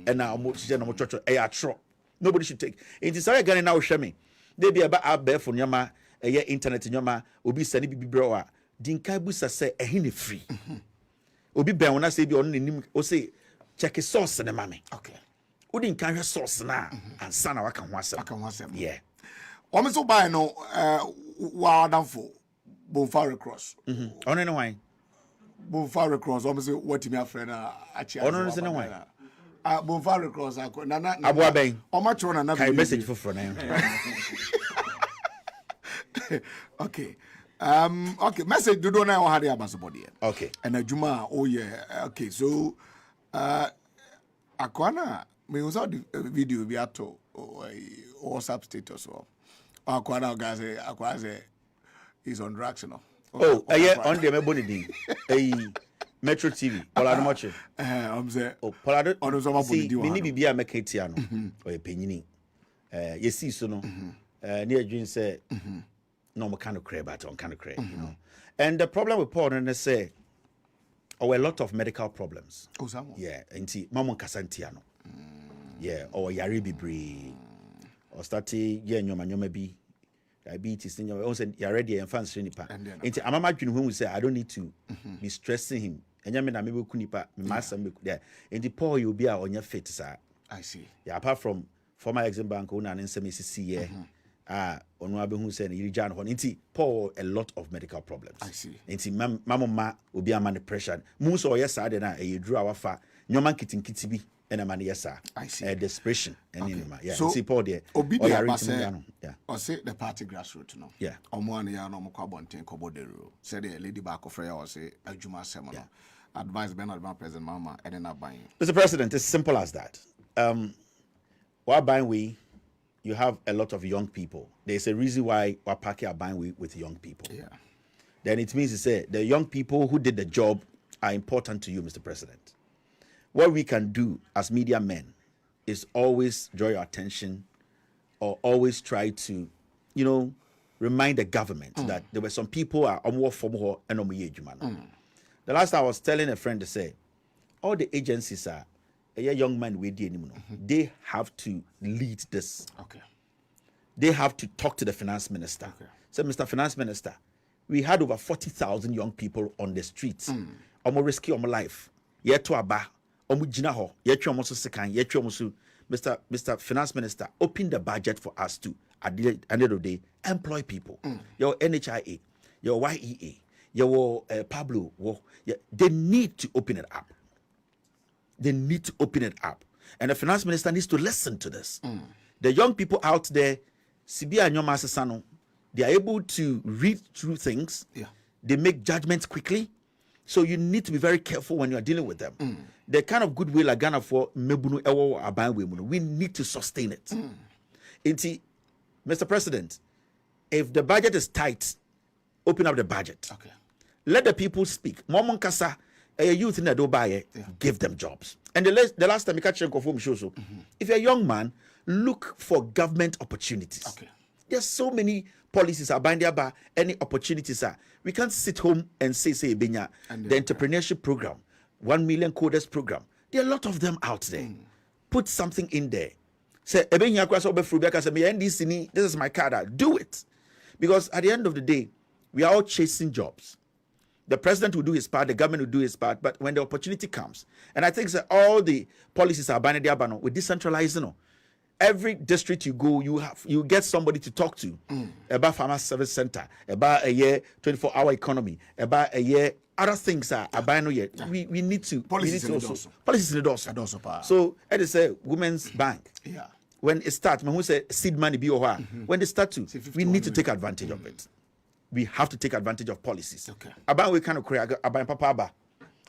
and now more church a tro. Nobody should take. It is sorry Ghana now show me. They be about out there for nyama a internet nyama obi sani bibi browa. Dinkai busa say a hine free. Obi be when I say be on nim o say check a source in the mammy. Okay. Udin can have source now and son I can once. Yeah. Almost buy no wild for bonfire cross. On any wine. Bonfire cross almost what me a friend actually. On is in a wine. Bonfire cross Nana Abua Bang. How much on another message for front. Okay. Okay, message do don't know how they are body. Okay. And a Juma, oh yeah. Okay, so Akwana, me was out the video be at WhatsApp status or Akwana guys Akwana is on drugs, you know. Oh, yeah, on the Mebonidi. Metro TV. Polado Moche. I'm there. Oh, Polado on the summer body. Mini Bibia Meketiano or a penny. You see, so no. Near June said, no, kind of cray, but on kind of cray, you know. And the problem with Paul and they say, a lot of medical problems. Oh, some. Yeah, and see, Mamon Casantiano. Yeah, or Yaribi Bree, or Stati, yeah, maybe diabetes, and you also you're ready and fancy nipa. And I'm imagining when we say, I don't need to be stressing him. And you mean, I maybe kunipa, master, there. And the poor you'll be on your feet, sir. I see. Yeah, apart from former Exim Bank owner and SMCC, Onua who said Irijan Hon. Inti Paul a lot of medical problems. I see. Inti mama will be a man depression. Muso yes I did a drew our fa. Nyoman kitin kitibi. and a man, yes, sir. I see. Desperation. Okay. Yeah. So, see, Paul there. Yeah. Or say the party grassroots, no. Yeah. Omuani ya no mkwabonte koboderu. Say the lady back of Freya or say Ajuma Semono. Advice Bernard President Mama and then buying. Mr. President, it's simple as that. While buying we, you have a lot of young people. There's a reason why Wapaki are buying with young people. Yeah. Then it means to say the young people who did the job are important to you, Mr. President. What we can do as media men is always draw your attention or always try to, remind the government that there were some people are more formal and The last time I was telling a friend to say, all the agencies are a young man with they have to lead this. Okay. They have to talk to the finance minister. Okay. Say, Mr. Finance Minister, we had over 40,000 young people on the streets. Omo risky omo life. Yeto aba, omo jina ho, yeto omo so sekan, yeto omo so. Mr. Finance Minister, open the budget for us to, at the end of the day, employ people. Your NHIA, your YEA, your Pablo, they need to open it up. They need to open it up. And the Finance Minister needs to listen to this. The young people out there, Sibia and Yoma Sasano, they are able to read through things. Yeah. They make judgments quickly. So you need to be very careful when you are dealing with them. The kind of goodwill like Ghana for Mebunu Ewo Abanwe, we need to sustain it. Mr. President, if the budget is tight, open up the budget. Okay. Let the people speak. Momon Kasa, a youth in the Dubai, give them jobs. And the last time you catch show, if you're a young man, look for government opportunities. Okay. There's so many policies are binding by any opportunities are. We can't sit home and say Benya, the entrepreneurship program, 1 million coders program. There are a lot of them out there. Put something in there. Say this is my card. Do it. Because at the end of the day, we are all chasing jobs. The president will do his part, the government will do his part, but when the opportunity comes, and I think that all the policies are binding with decentralizing. Every district you go, you get somebody to talk to about farmer service center, about a year 24-hour economy, about a year other things are buying no yet. We need to policies in the also. So it is a women's bank. Yeah. When it starts, when we say seed money be or when they start to, we need to take advantage of it. We have to take advantage of policies. Okay. About we kind of create about Papa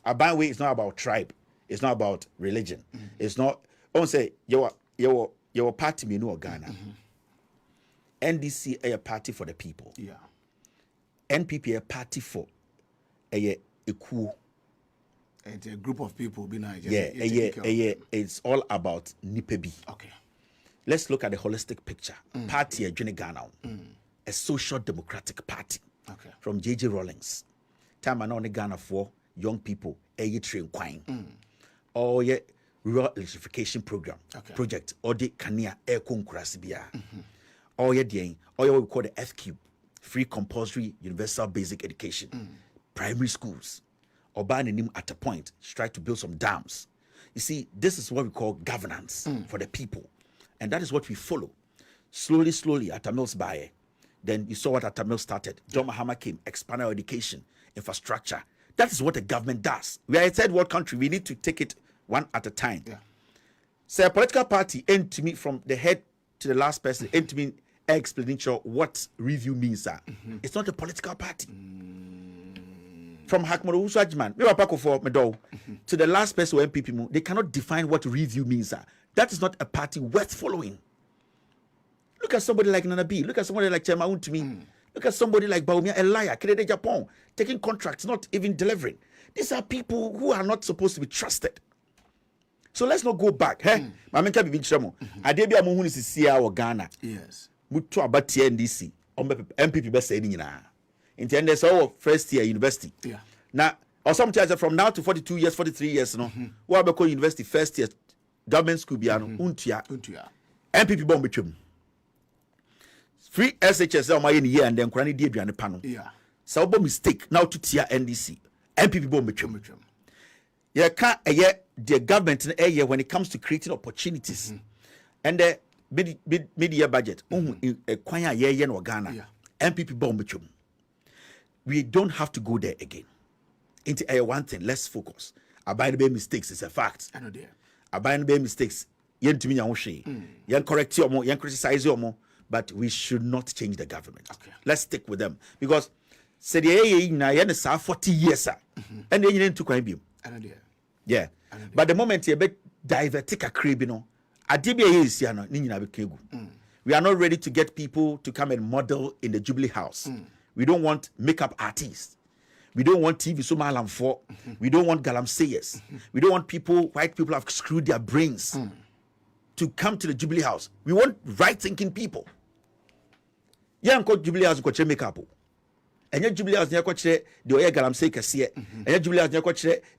About way is not about tribe. It's not about religion. It's not. I won't say your party me no Ghana. NDC a party for the people. Yeah. NPP a party for a coup. And a group of people be nice. It's all about Nipebi. Okay. Let's look at the holistic picture. Party a Ghana. A social democratic party. Okay. From J.J. Rawlings. Time and on Ghana for young people. A train quine. Or rural electrification program. Okay. Project. Or the Kania Air Kunkurasibia. Or what we call the FQ. Free compulsory universal basic education. Primary schools. Or banning him at a point. Try to build some dams. You see, this is what we call governance for the people. And that is what we follow. Slowly, at Tamil's Baye. Then you saw what Atamil started. John Mahama came, expanded our education, infrastructure. That is what the government does. We are a third world country. We need to take it one at a time. Yeah. So a political party, and to me, from the head to the last person, and to me, explaining what review means. It's not a political party. From Hakmaro Usajman, we were Paco for Medo, to the last person who NPP, they cannot define what review means. That is not a party worth following. Look at somebody like Nana B. Look at somebody like Chema Untumi. Look at somebody like Baumia Elia, Kennedy Japan, taking contracts, not even delivering. These are people who are not supposed to be trusted. So let's not go back. Hey, Mamaka Bibi Chamo. Adebia Muhun is Sia or Ghana. Yes. Mutu abati NDC. MPP best saying na. Intended so first year university. Yeah. Now, or some charges from now to 42 years, 43 years, no. What about university first year government school biano untia. MPP bomb between. Free SHS on my year and then Kurani did the panel. Yeah. So mistake now to tia NDC. MPP bomb between. Yeah, can't the government in a year when it comes to creating opportunities. And the mid-year budget, a kwanya year no Ghana. MPP bomb between. We don't have to go there again. Into one thing, let's focus. Abide by mistakes is a fact. I know there. aban be mistakes yentumi nya ho hwe yen correct yomo yen criticize yomo, but we should not change the government. Let's stick with them because said na yen sa 40 years and then you need to crime him. Yeah, but the moment you be divertic a crib, you know, we are not ready to get people to come and model in the Jubilee House. We don't want makeup artists. We don't want TV so malam for. We don't want galamseyers. We don't want people, white people have screwed their brains to come to the Jubilee House. We want right-thinking people. Yeah, I'm called Jubilee House ko makeup. And your Jubilee House near the Oya galamsey kasiye. And your Jubilee House near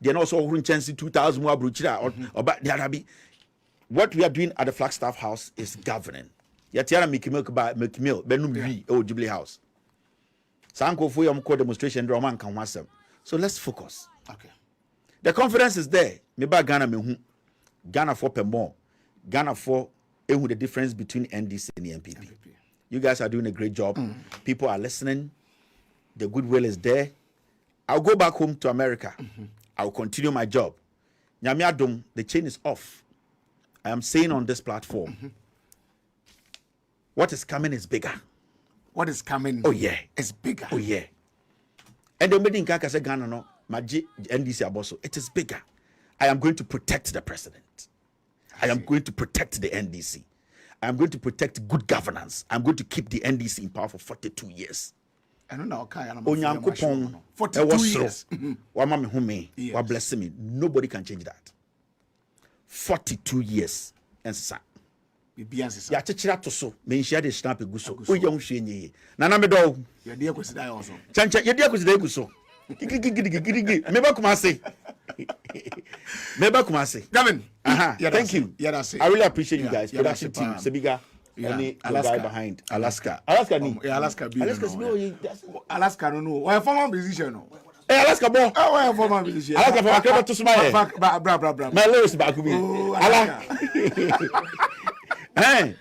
the also run chance 2,000 more bruchira or back the Arabi. What we are doing at the Flagstaff House is governing. Yatiara make milk by milk mill, Benumi, or Jubilee House. Sanko for your demonstration, Roman can want them. So let's focus. Okay. The confidence is there. Maybe Ghana me Ghana for per more. Ghana for the difference between NDC and the NPP. You guys are doing a great job. People are listening. The goodwill is there. I'll go back home to America. I'll continue my job. Nyamiadum, the chain is off. I am saying on this platform, what is coming is bigger. What is coming? Oh yeah, it's bigger. Oh yeah. And the meeting Kaka say Ghana no, my NDC aboso. It is bigger. I am going to protect the president. I am going to protect the NDC. I am going to protect good governance. I'm going to keep the NDC in power for 42 years. I don't know. Onyankopon 42 years. Wamame hume, wa bless me. Nobody can change that. 42 years. And sa. Ya chichira to so. Me share the snap guso. O ye hwe nyi. Nana me do. Ye dia kwesida also. Chancha ye dia kwesida guso. Gigi. Me ba kuma say. Gavin. Thank you. I really appreciate you guys. Production team, Sebiga. Any guy behind Alaska. Alaska no. Why former musician no? Hey, Alaska boy. Why former musician? Alaska for akeba to smile. Bra. My lyrics back me. Ala. Hey.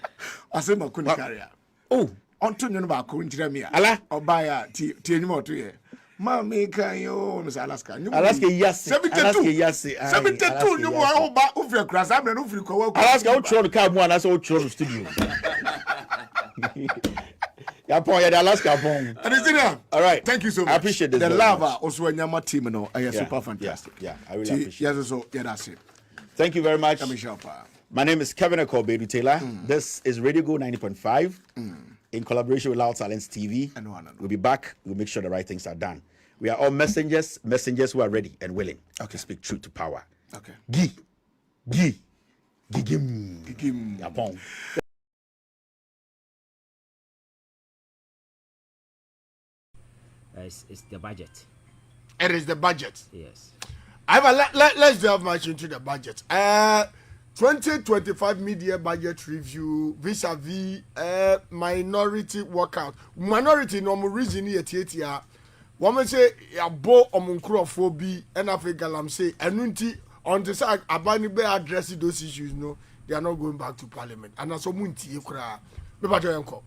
Asema kuni career. Oh, onto nyo ba ko njira mi a. Ala. Obaya ti enyimo to ye. Ma me kan yo no Alaska. Alaska yes. 72 nyo mo ba ofre krasa me no ofre ko wa. Alaska o tro no car mu ana so o tro no studio. The Alaska bomb. All right. Thank you so much. I appreciate this. The lava also a Nyama team no. Super fantastic. Yeah, I really appreciate it. Yes, so that's it. Thank you very much. My name is Kevin Akobedu Taylor. This is Radio Go 90.5 in collaboration with Loud Silence TV. We'll be back. We'll make sure the right things are done. We are all messengers who are ready and willing to speak truth to power. Okay. Gigim. Yapon. It's the budget. It is the budget. Yes. Let's delve much into the budget. 2025 media budget review vis-a-vis minority workout. Minority no reason here. Woman say abo omunkrofo and Africa lam say enunti on the side abani be address those issues no they are not going back to parliament and so munti ekura be ba joy enko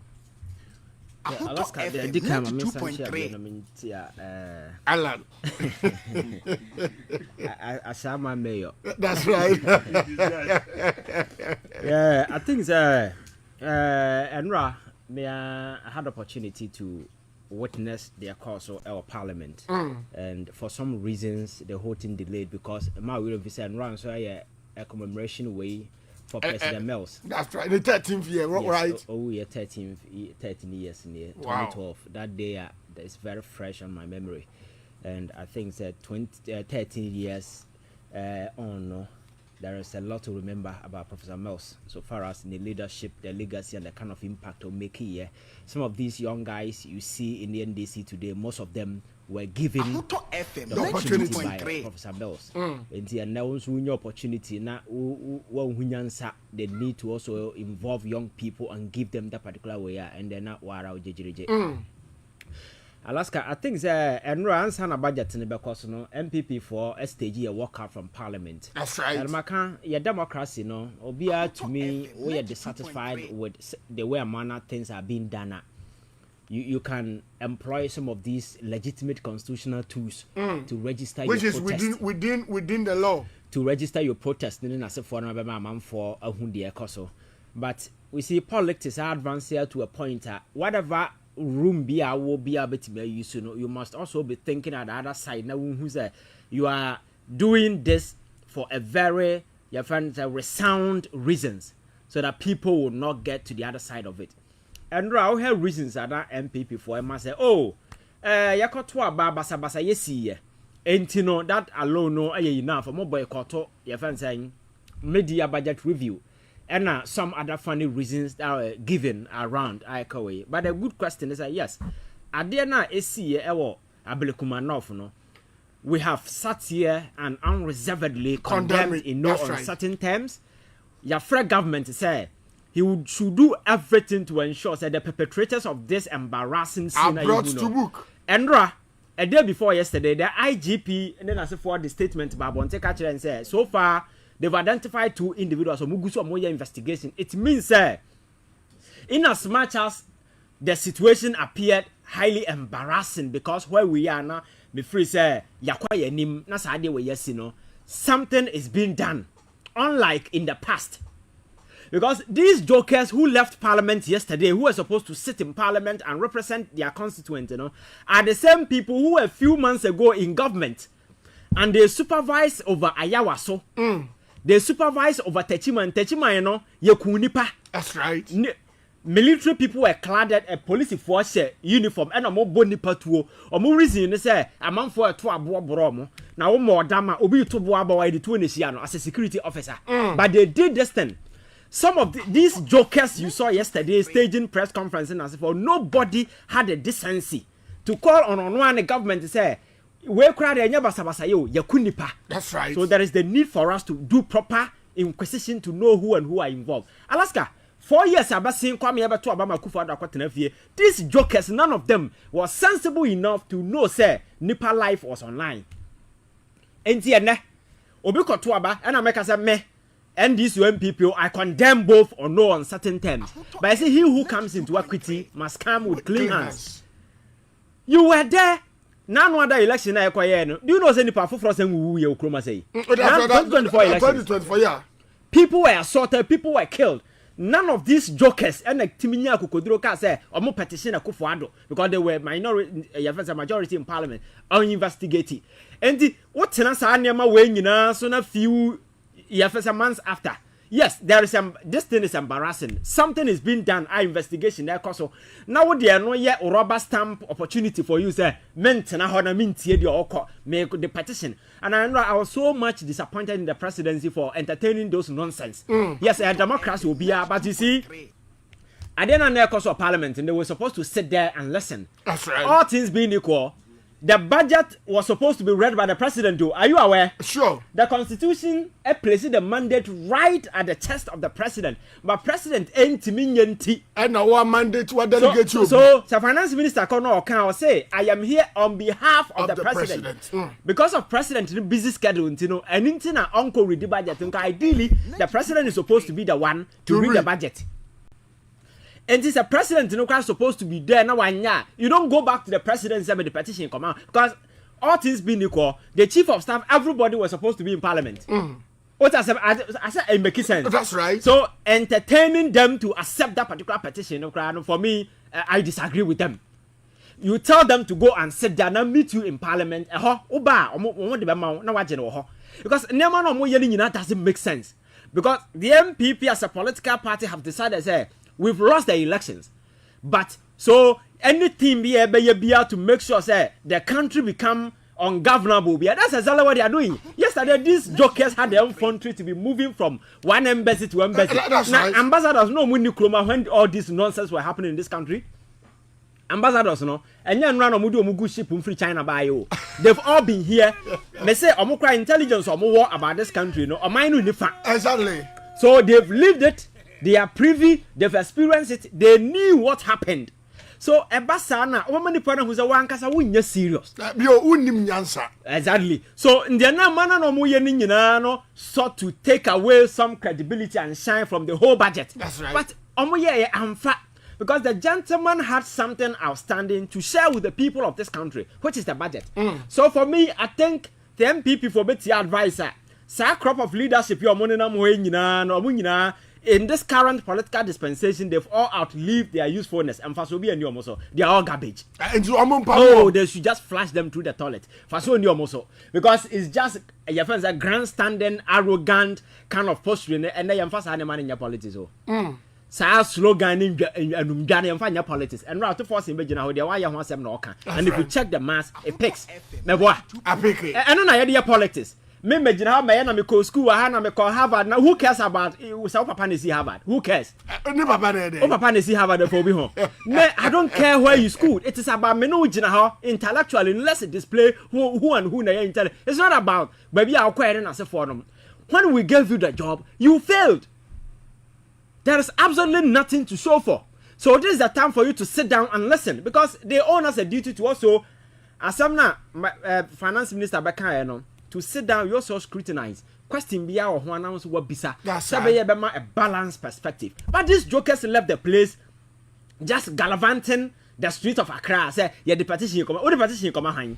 Alaska the dikam 2.3 Alan Asama mayor. That's right. Yeah, I think Enra may I had opportunity to witness their course of our parliament, and for some reasons the whole thing delayed because my will be said run so a commemoration way for President Mills. That's right. The 13th year, yes, right? Oh yeah, 13 years in the 2012. That day that is very fresh on my memory, and I think that 13 years on. There is a lot to remember about Professor Mills so far as in the leadership, the legacy, and the kind of impact he'll make here. Some of these young guys you see in the NDC today, most of them were given the opportunity by Professor Mills. And now when your opportunity, now they need to also involve young people and give them that particular way, and they're not wara JJJ. Alaska, I think Enra answer na budget in because no MPP for a stage a walkout from parliament. That's right. And Maka, your democracy, no, obia to me, we are dissatisfied with the way manner things are being done. You can employ some of these legitimate constitutional tools to register which your is protest. within the law. to register your protest in as a foreign man for a hundia coso. But we see politics are advanced here to a point whatever room be will be able to be used to know, you must also be thinking at the other side now who's you are doing this for a very your friends resound reasons so that people will not get to the other side of it. And now have reasons that MPP for must say, oh, yakoto basa basa yesi entino that alone no enough for more boycott your friends saying media budget review and some other funny reasons that are given around IVAN. But the good question is that yes, adena esi ewo abelekumanov no. We have sat here and unreservedly condemned in no uncertain terms. Your Fred government say he should do everything to ensure that the perpetrators of this embarrassing sin are brought to book. Endra, a day before yesterday, the IGP and then as for the statement by Bonte and said so far they've identified 2 individuals who Mugusu Moya investigation. It means in as much as the situation appeared highly embarrassing because where we are now. Before say yakwa nim na sade we yes no something is being done unlike in the past because these jokers who left parliament yesterday who were supposed to sit in parliament and represent their constituents are the same people who a few months ago in government and they supervise over Ayawaso they supervise over Techima and Techima yekunipa. That's right. Military people were clad a police force uniform and a more bony patuo or more reason say a man for a 2 bromo now more dama obi to boaba the 2 as a security officer but they did this thing. Some of these jokers you saw yesterday staging press conference and as for nobody had the decency to call on Onua and the government to say we crowd and yakunipa. That's right. So there is the need for us to do proper inquisition to know who and who are involved. Alaska 4 years abasin kwame ebe to Obama Kufuor akwatena fie. These jokers, none of them was sensible enough to know say Nipa life was online. Enti ene obi koto aba and America say me and these MPP I condemn both or no on certain terms. But I say he who comes into equity must come with clean hands. You were there. None other election na ekwaye no. Do you know say Nipa foforo say wu ye okroma say? 2024 election. People were assaulted, people were killed. None of these jokers and like Timinia Kukodro can say or more petition Kufuor because they were minority, a majority in parliament or investigating. And the what tenants are near my way, so a few months after. Yes, there is this thing is embarrassing. Something is being done. Our investigation there, so now there are no yet rubber stamp opportunity for you. Say, mentana hona mintie the oko make the petition. And I know I was so much disappointed in the presidency for entertaining those nonsense. Yes, a democracy will be here, but you see, I didn't know the of parliament, and they were supposed to sit there and listen. That's right. All things being equal. The budget was supposed to be read by the president too. Are you aware? Sure. The constitution places the mandate right at the chest of the president. But president ain't minyanti. And our mandate was delegate you. So the finance minister can say, I am here on behalf of the president. Because of president's busy schedule, and in uncle read the budget. Ideally, the president is supposed to be the one to read the budget. And it's a president supposed to be there now. You don't go back to the president and the petition come out because all things being equal, the chief of staff, everybody was supposed to be in parliament. What I said, it makes sense. That's right. So entertaining them to accept that particular petition, for me, I disagree with them. You tell them to go and sit down and meet you in parliament. Because that doesn't make sense. Because the MPP as a political party have decided say. We've lost the elections, but so anything be able to make sure say the country become ungovernable. That's exactly what they are doing. Yesterday, these jokers had their own country to be moving from one embassy to embassy. Now, right. Ambassadors know when all this nonsense were happening in this country. Ambassadors, and then run mugu ship free China by you. They've all been here. They say cry intelligence or more about this country, or mine exactly. So they've lived it. They are privy, they've experienced it, they knew what happened. So, a basana, woman, who's a one casa, win serious. Exactly. So, in the manner no more sought to take away some credibility and shine from the whole budget. That's right. But, I'm fat because the gentleman had something outstanding to share with the people of this country, which is the budget. So, for me, I think the MPP for better advisor. sa crop of leadership your money na mo nyina no mo nyina in this current political dispensation they've all outlived their usefulness and faso bi ani omo so they are all garbage. Oh, they should just flush them through the toilet. Faso ani omo so because it's just your friends are grandstanding arrogant kind of posture and they emphasize any man in your politics oh. Sa slogan in anumdwane emfa politics and now to force him be gina ho there why you want na oka and if you check the mass it picks me boa apike and na your politics me gina how me na me go school ha na me call Harvard now who cares about so papa na see Harvard who cares ni papa na there papa na see Harvard for be home me I don't care where you school it is about me no gina ho intellectually unless it display who and who na your intelligence. It's not about baby akwa na say for them when we gave you the job you failed. There is absolutely nothing to show for. So this is the time for you to sit down and listen because they own us a duty to also, as finance minister Beka to sit down, you also scrutinize. Question be our one answer what bisa. A balanced perspective. But these jokers left the place just gallivanting the streets of Accra. Say, yeah, the petition you come. What the petition you come behind?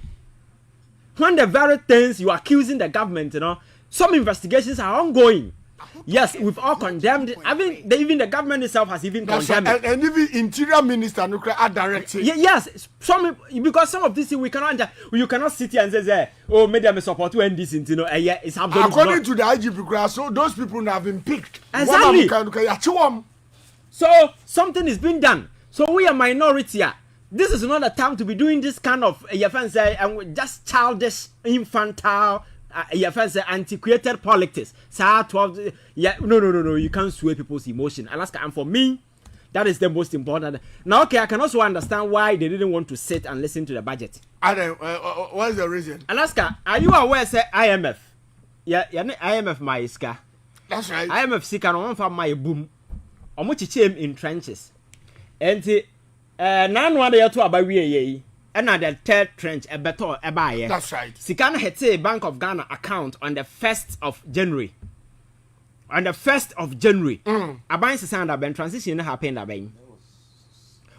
When the very things you are accusing the government, some investigations are ongoing. Yes, we've all condemned it. I mean, even the government itself has even condemned it. And even interior minister are directing. Yes, because some of this we cannot. You cannot sit here and say, "Oh, maybe I support you and this." Yeah, it's absolutely according to the IGP. So those people have been picked. Exactly. So something is being done. So we are minority. This is not the time to be doing this kind of just childish, infantile. Antiquated politics. No, you can't sway people's emotion. Alaska, and for me, that is the most important. Now, okay, I can also understand why they didn't want to sit and listen to the budget. What is the reason? Alaska, are you aware, say IMF? Yeah, IMF my iska. That's right. IMF sika no one for my boom. Omo chiche in trenches. Enti nan one dey to aba wie and the third trench a better a buyer. That's right. Sikana hete Bank of Ghana account on the 1st of January. On the 1st of January. A buying sound have been transition happened abeng.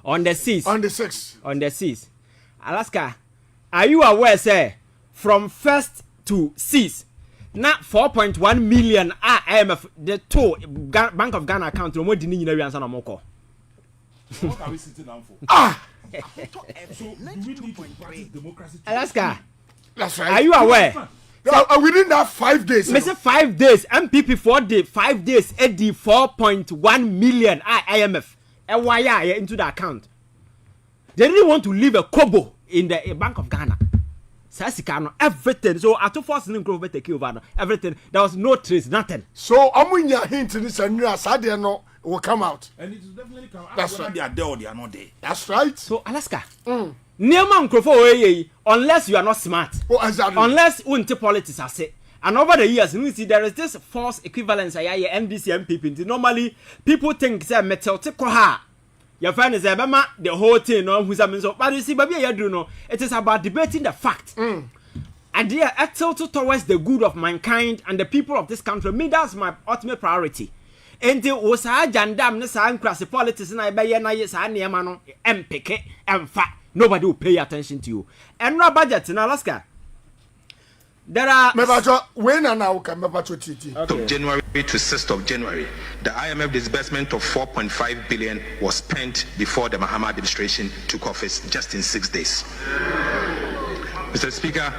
On the 6th. On the 6th. On the 6th. Alaska, are you aware, sir? From 1st to 6th, not 4.1 million IMF the two Bank of Ghana account no more dini nyina wiansa na moko. What are we sitting down for? So, do we need to practice democracy? Alaska, that's right. Are you aware? Within that 5 days. Me say 5 days. MPP 4 days. 5 days. Eddie 4.1 million IMF. Wire into the account. They didn't want to leave a kobo in the Bank of Ghana. Sasikano everything. So at 2 force in take over everything. There was no trace, nothing. So amunya hint in this and no will come out. And it will definitely come out. That's right. They are there or they are not there. That's right. So Alaska. Nearman Crofo, unless you are not smart. Oh, exactly. Unless unti politics are say. And over the years, you see there is this false equivalence. NDC MPP. Normally, people think say metal koha. Your friend is the whole thing. No, who's a so. But you see, baby, you do know. It is about debating the fact. And they are tilted towards the good of mankind and the people of this country. Me, that's my ultimate priority. And the Osa Jandam, Nessa, Crassy politics, and I buy a nice Aniamano, MPK, and fat. Nobody will pay attention to you. And no budget in Alaska. There are when and now can TT. Of January to 6th of January, the IMF disbursement of 4.5 billion was spent before the Mahama administration took office just in 6 days. Mr. Speaker,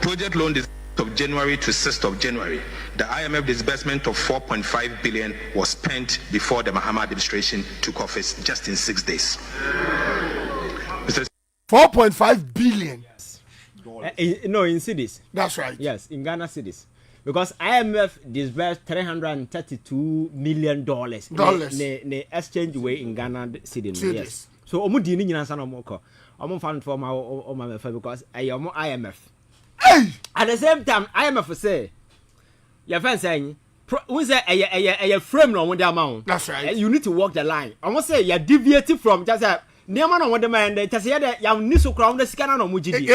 project loan disbursement of January to 6th of January, the IMF disbursement of 4.5 billion was spent before the Mahama administration took office just in 6 days. 4.5 billion. No, in cities. That's right. Yes, in Ghana cities. Because IMF disbursed $332 million. The exchange way in Ghana cities. Yes. So, omudi ni nyina sana moko. Omo fan for my because IMF. Hey! At the same time, IMF say, your friend saying, we say a frame no amount. That's right. You need to walk the line. I must say you're deviating from just a Niamano what the man they say that you need to crown the scanner no mujidi.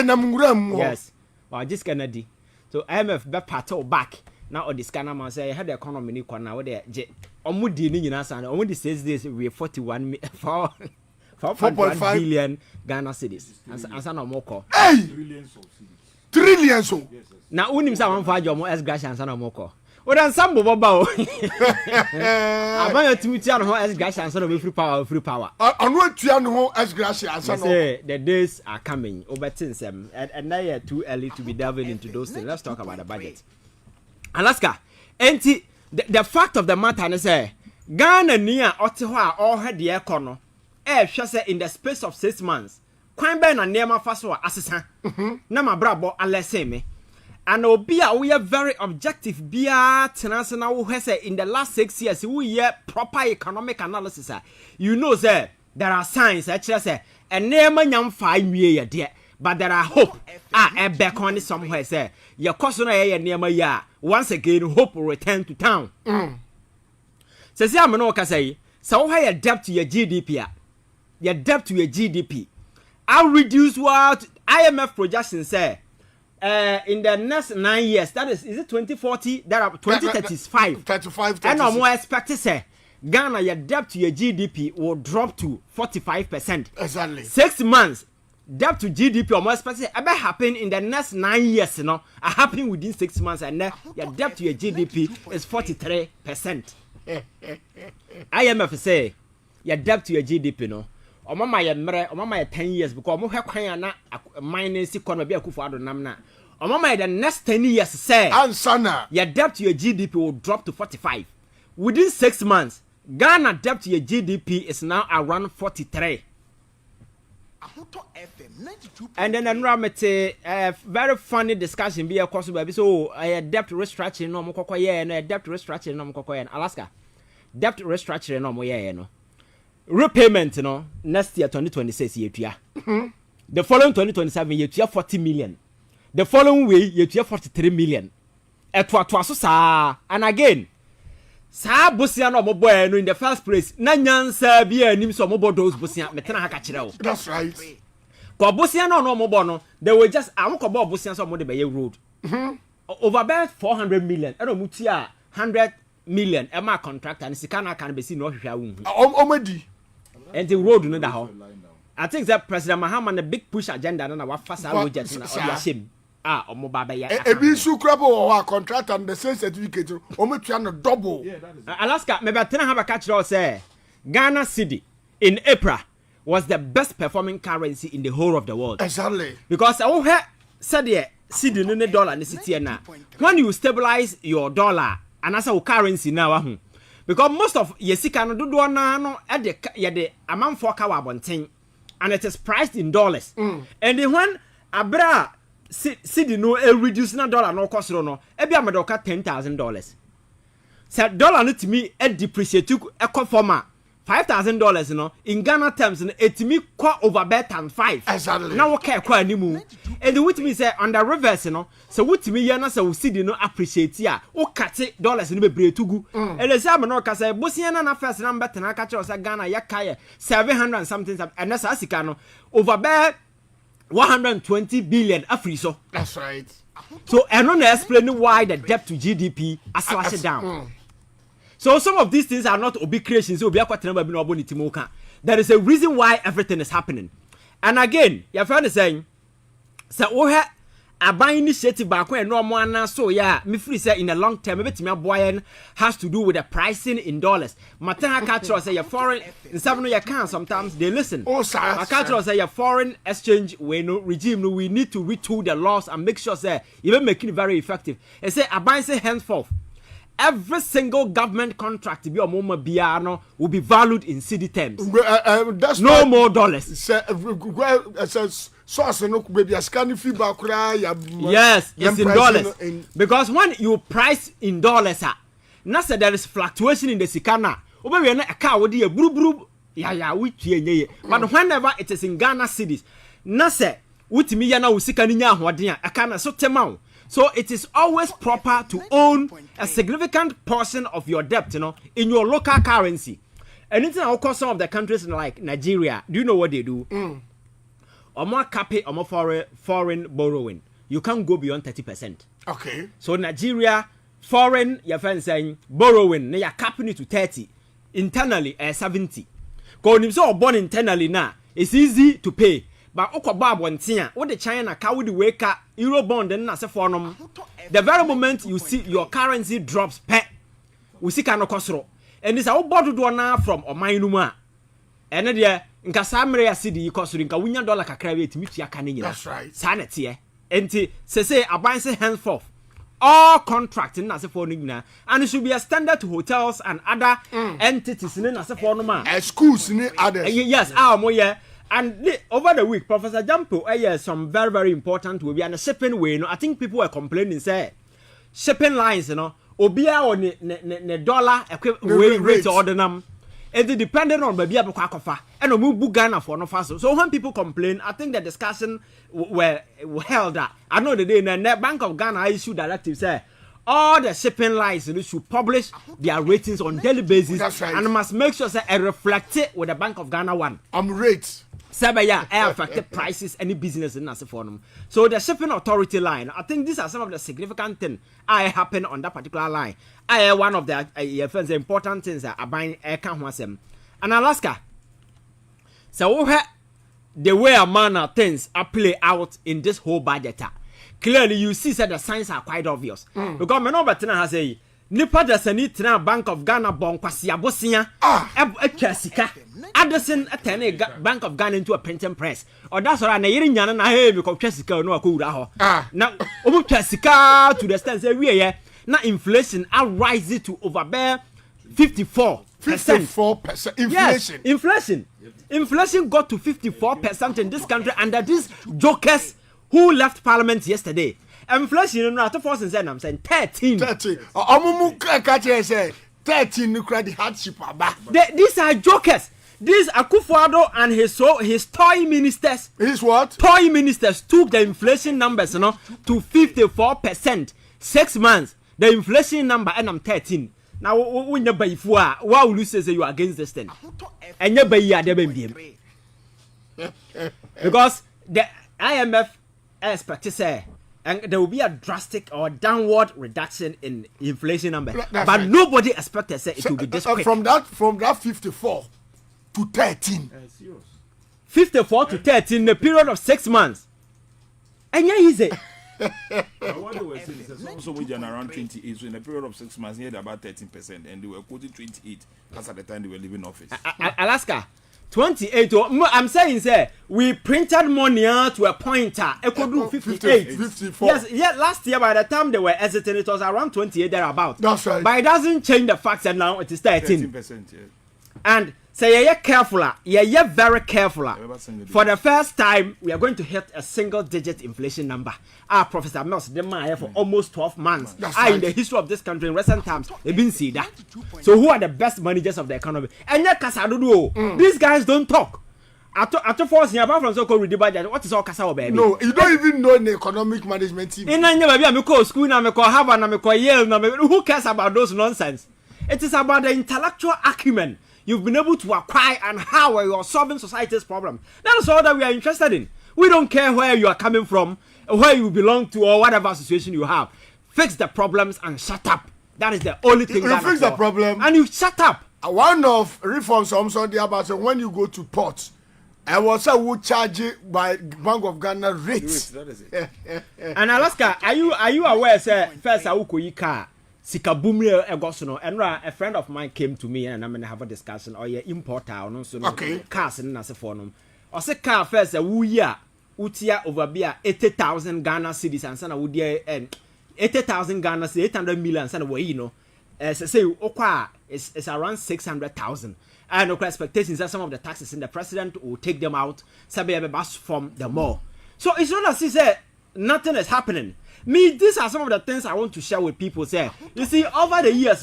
Yes. Or just Kennedy. So IMF be part back. Now or the scanner man say had the economy ni kwa na we dey omudi ni nyina san. Omudi says this we 4.1 billion Ghana cedis. Ansa na moko. Hey! trillions so. Na unim sa wan fa jomo S gracia ansa na moko. O dan sambo boba o. Abaya timitia no ho S gracia ansa na free power. Anu atua no ho S gracia ansa no. Say the days are coming. Obertinsem and now you're too early to be delving into those things. Let's talk about the budget. Alaska, the fact of the matter is Ghana near Ottawa all had the econo. Say in the space of 6 months. Kwan ben na nema faso asesa. Na mabrabo aleseme. And obia we are very objective bia tenase na wo say in the last 6 years we hear proper economic analysis. You know say there are signs actually say and nema nyam fa nwie ye de but there are hope e back on somewhere say your cost na ye nema ya once again hope will return to town. Say am no ka say so how your debt to your GDP your debt to your GDP I'll reduce what IMF projections say in the next 9 years, that is it 2040, that are 2035. 35, and no more expected say Ghana your debt to your GDP will drop to 45%. Exactly. 6 months debt to GDP or more expected ever happen in the next 9 years, you know, happen within 6 months, and then your debt to your GDP is 43%. IMF say your debt to your GDP, no. Mama ya mre mama ya 10 years because mo hwekwan na minus economy be akufo ado nam na mama the next 10 years say ansana your debt to your GDP will drop to 45 within 6 months. Ghana debt to your GDP is now around 43. And then Ramete very funny discussion be across baby so debt restructuring no mo kokoye no debt restructuring no mo kokoye Alaska debt restructuring no mo ye no repayment no next year 2026 yetua the following 2027 yetua 40 million the following way yetua 43 million etwa so saa and again saa bosia no moboy no in the first place na nyansa bia anim so mobo those bosia metena ha ka kire wo. That's right. Ko bosia no mobo no they were just amokobo bosia so mo de be road over about 400 million e no mutia 100 million e ma contractor and sika na kan be si no hwehwa wu omedi and the road no da ho. I think that President Mahama the big push agenda na wa fasa project na o shame omo baba ya ebi su krabo wa contract and the same certificate ometua no double. Alaska me betena ha ba ka kire o say Ghana cedi in April was the best performing currency in the whole of the world. Exactly. Because I heard said the cedi no ne dollar ne city na when you stabilize your dollar and as a currency now because most of yesika no dodo na no e de amanfo ka wa bonten and it is priced in dollars. And then when abra cedi no reduce na dollar no cost no e bia me doka $10,000. So dollar no to me e depreciate to e conforma $5,000 no in Ghana terms no it me kwa over better 5. Exactly. Now what can kwa animu and which me say on the reverse no so what me ya na so cedi no appreciate ya o kate dollars no be bre tugu and the same no ka say bosia na first number ten aka che say Ghana ya kai 700 and something and that's asika no over be 120 billion afri so. That's right. So I don't explain why the debt to GDP has slashed down. So some of these things are not obi creations. So there is a reason why everything is happening. And again, your friend is saying, so we have a buying initiative back when no more so yeah, me free say in the long term, maybe me boy has to do with the pricing in dollars. Matana culture say your foreign in some of your can sometimes they listen. Oh, sir. Culture say your foreign exchange we no regime no we need to retool the laws and make sure say even making it very effective. And say a buying say henceforth. Every single government contract be omoma biano will be valued in cedi terms. That's no more dollars. Source no baby scan feedback. Yes, it's in dollars. Because when you price in dollars, na say there is fluctuation in the sikana. Obe na aka wodi e buru ya we tue nyeye. But whenever it is in Ghana cedis, na say wutimi ya na usika ni nya ahoden a aka na so tema. So it is always proper to own a significant portion of your debt, you know, in your local currency. Anything I'll call some of the countries like Nigeria, do you know what they do? Or more capping or more foreign borrowing. You can't go beyond 30%. Okay. So Nigeria, foreign, your friend saying borrowing, they are capping it to 30. Internally, 70. Because if you are born internally now, it's easy to pay. but Okobab one tia, what the China cow with the wake up, Eurobond and Nasa Fornum. The very moment you see your currency drops, pet, we see Kano Kosro. And this our bottle do now from Omainuma. And then, in Casamria City, costing a $1 cacravate, which you can. That's right. Sanity, and say, a bind henceforth. All contracting as a phone and it should be a standard to hotels and other entities in as a phone schools in others. Yes, and over the week, Professor Jampo, some very, very important will be on a shipping way. I think people were complaining, say, shipping lines, Obia or the dollar rate order them. It is dependent on baby Abukakofa and a move Ghana for no fast. So when people complain, I think the discussion were held up. I know the day the Bank of Ghana issued directive say all the shipping lines should publish their ratings on daily basis. That's right. And must make sure it reflects it with the Bank of Ghana one. Rates. Affected prices, any business in Nasa Forum. So the shipping authority line, I think these are some of the significant things I happen on that particular line. One of the important things that are buying air can and Alaska. So the way a manner things are play out in this whole budget. Clearly, you see that the signs are quite obvious. Because Menobatina has a Nipa da sani tina Bank of Ghana bon kwasi abosia sika Addison attend Bank of Ghana into a printing press or that's all na yiri nyana na he because sika no akura ho na obu sika to the extent say we here na inflation rise to over 54%. Inflation. Yes, inflation got to 54% in this country under these jokers who left parliament yesterday. Inflation no at force and I'm saying 13. Omumu kache say 13 no credit hardship aba. These are jokers. These Akufo-Addo and his toy ministers. His what? Toy ministers took the inflation numbers to 54%. 6 months. The inflation number and I'm 13. Now when you buy why will you say you are against this thing? And you buy because the IMF expect to say and there will be a drastic or downward reduction in inflation number. But right. Nobody expected say it will be this quick. From that 54 to 13. 54 to 13 in the period of 6 months. And yeah, he said. What they were saying is also we around 28. So in a period of 6 months, he had about 13%, and they were quoting 28 because at the time they were leaving office. Alaska. 28. I'm saying, sir, we printed money to a pointer. It could do 58. 54. Yes, yeah. Last year, by the time they were exiting, it was around 28 thereabout. That's right. But it doesn't change the fact that now it is 13%. 13%, yeah. And say you're careful. You're very careful. For the first time, we are going to hit a single-digit inflation number. Professor Mills, the man for almost 12 months. Right. In the history of this country in recent times, they've been seen that. So who are the best managers of the economy? And yet, these guys don't talk. After forcing apart from so-called read the budget, what is all Kasa baby? No, you don't even know the economic management team. In I'm call school, I'm call Harvard, I'm call Yale. Who cares about those nonsense? It is about the intellectual acumen you've been able to acquire and how you're solving society's problem. That is all that we are interested in. We don't care where you are coming from, where you belong to, or whatever association you have. Fix the problems and shut up. That is the only thing. You fix the problem and you shut up. One of reforms also there about when you go to port, I was would charge it by Bank of Ghana rates. That is it. And Alaska, are you aware? Say first, I will call you car. Sikabumre egosono and a friend of mine came to me and I'm gonna have a discussion or your importer or no so cars in as a phone. Or say car first a wuya utia over beer 80,000 Ghana cedis and sana would and 80,000 Ghana 800 million and away, you know. As I say, okwa is around 600,000. And no expectations that some of the taxes in the president will take them out, sabe bus from the mall. So it's not as he said nothing is happening. These are some of the things I want to share with people. Say, you see, over the years,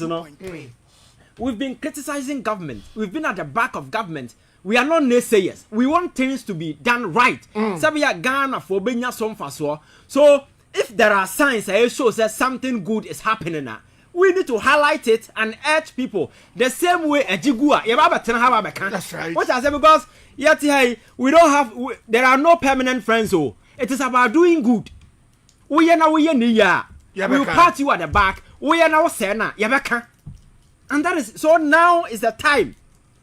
we've been criticizing government. We've been at the back of government. We are not naysayers. We want things to be done right. Ghana for Benya Somfaso. So, if there are signs that shows that something good is happening, we need to highlight it and urge people the same way a jigua. That's right. What I say because we don't have. There are no permanent friends. So it is about doing good. We are now we party you at the back. We are now Sena Yabaka. And that is so now is the time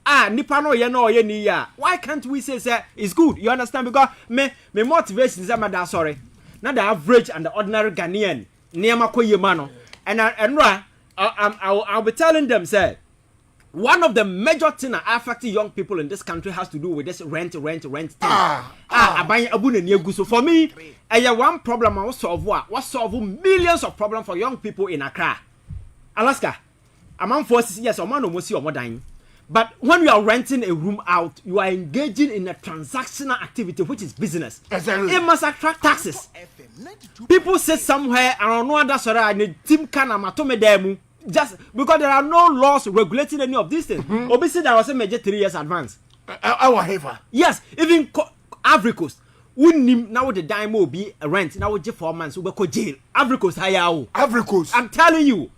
nipa no ye no ye ni ya. Why can't we say it's good? You understand? Because me motivation is that sorry. Not the average and the ordinary Ghanaian near Makoye mano. And I'll be telling them say one of the major things that affecting young people in this country has to do with this rent thing. So for me, I have one problem I will solve millions of problems for young people in Accra. Alaska. Among forces, yes, or man almost see or more dying. But when you are renting a room out, you are engaging in a transactional activity, which is business. Exactly. It must attract taxes. People sit somewhere and Onua that's right, and Ntim Fordjour just because there are no laws regulating any of these things. Obviously, there was a major 3 years advance. Yes, even Ivory Coast. Now the dime will be a rent. Now just 4 months. We go jail. Ivory Coast, Ivory Coast. I'm telling you,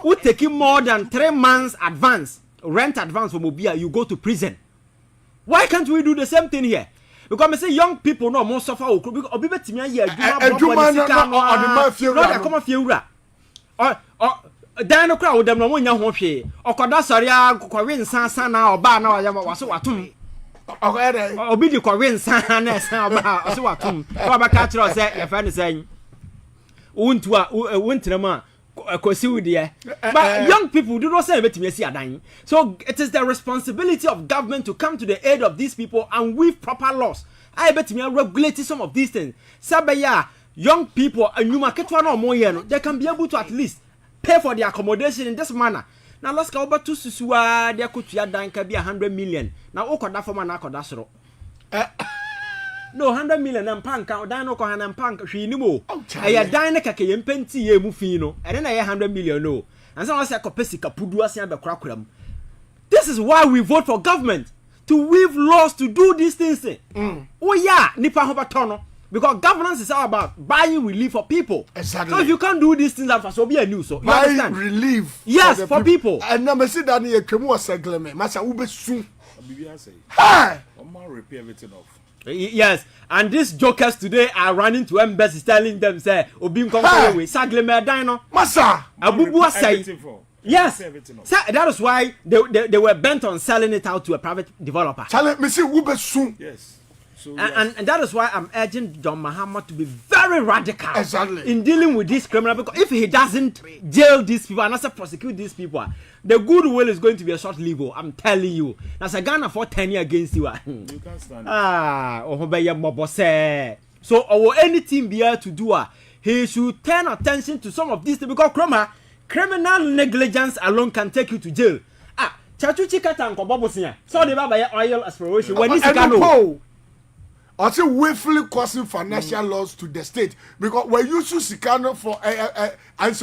we take more than 3 months advance. Rent advance for mobile, you go to prison. Why can't we do the same thing here? Because I say young people no more suffer. Because Dino crowd them no one young hopie. Or Codasaria, Corin Sana or Bar now was so atum. Obi the Corin Sana, so atum. Robert Catcher said, if anything, Winterma. But young people do not say it to me. So it is the responsibility of government to come to the aid of these people and with proper laws. I bet me regulate some of these things. Sabaya, young people and you market one or more, they can be able to at least pay for their accommodation in this manner. Now let's go back to Susua, there could be 100 million. Now Okoda for Manako. No 100 million and punk out Dino Kohan and Punk she knew. I dine a cake penty mufino, and then I 100 million no. And someone said Copesica Puduasian the crackum. This is why we vote for government to weave laws to do these things. Oh yeah, Nipa Hobatono. Because governance is all about buying relief for people. Exactly. So if you can't do these things, that will be a new so. You understand? Relief. Yes, for people. And now I see that you can more segment. Masa ube soon. I'm repair everything off. Yes, and these jokers today are running to embassies telling them, say, Obim come away, Sagleme Dino, Massa, Abubu say, yes, that is why they were bent on selling it out to a private developer. Challenge me see Ube soon. Yes. So, and that is why I'm urging John Mahama to be very radical in dealing with this criminal, because if he doesn't jail these people and also prosecute these people, the goodwill is going to be a short lived. I'm telling you. That's a Ghana for 10 years against you. You can't stand it. So our any team be here to do he should turn attention to some of these things, because criminal negligence alone can take you to jail. Chachuchi Katan Kobobosia. So the Baba oil exploration when this can I say willfully causing financial loss to the state, because we use Sikano for and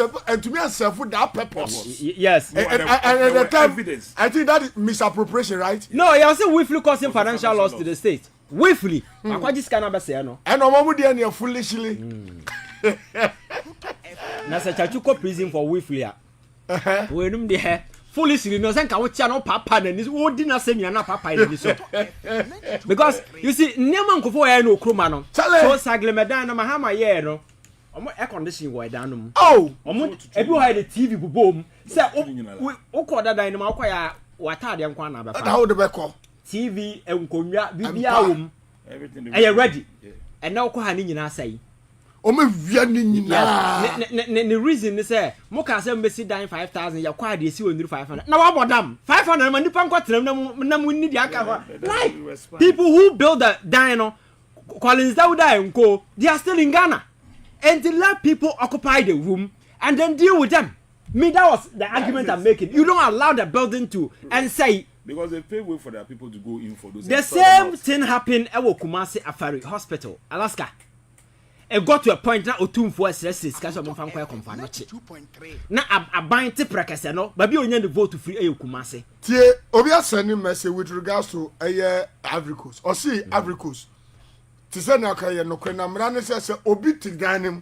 to me and self for that purpose. Yes. And the time, I think that is misappropriation, right? No, I say willfully causing financial loss to the state. Willfully. What this can be say no. And Omamu dey foolishly. Na say Chachuko prison for willfully. We num dey foolishly no say can we no papa na ni wo di na say me na papa na ni so. Because you see Nema nkofo ya no kroma no. So Saglemedan na Mahama ye no. Omo air condition wo dan no. Oh, omo ebi wo the TV bubom. Say o ko dadan no akwa ya watade nkwa na ba. How the be call? TV enkonwa bibia wom. Everything. Are you ready? And now ko ha ni nyina say. Ome via ni nyina. The reason is say mo ka say mbesi dan 5,000 ya kwa de si wonuru 500. Na wa bodam 500 man nipa nkwatrem na mo ni di aka ho. Like people who build the dino Collins Dauda and Co, they are still in Ghana. And to let people occupy the room and then deal with them. Me, that was the argument I'm making. You don't allow the building to and say because they pay way for their people to go in for those. The same thing happened at Kumasi Afari Hospital, Alaska. It got to a point now Otumfo SSS because of fan kwaya konfa 2.3. Na aban te prekese no, ba bi onye the vote free Kumasi. Tie obi asani message with regards to Ivory Coast. Or see Ivory Coast. Ti say na ka ye no kwena mra ne say obi tiganim.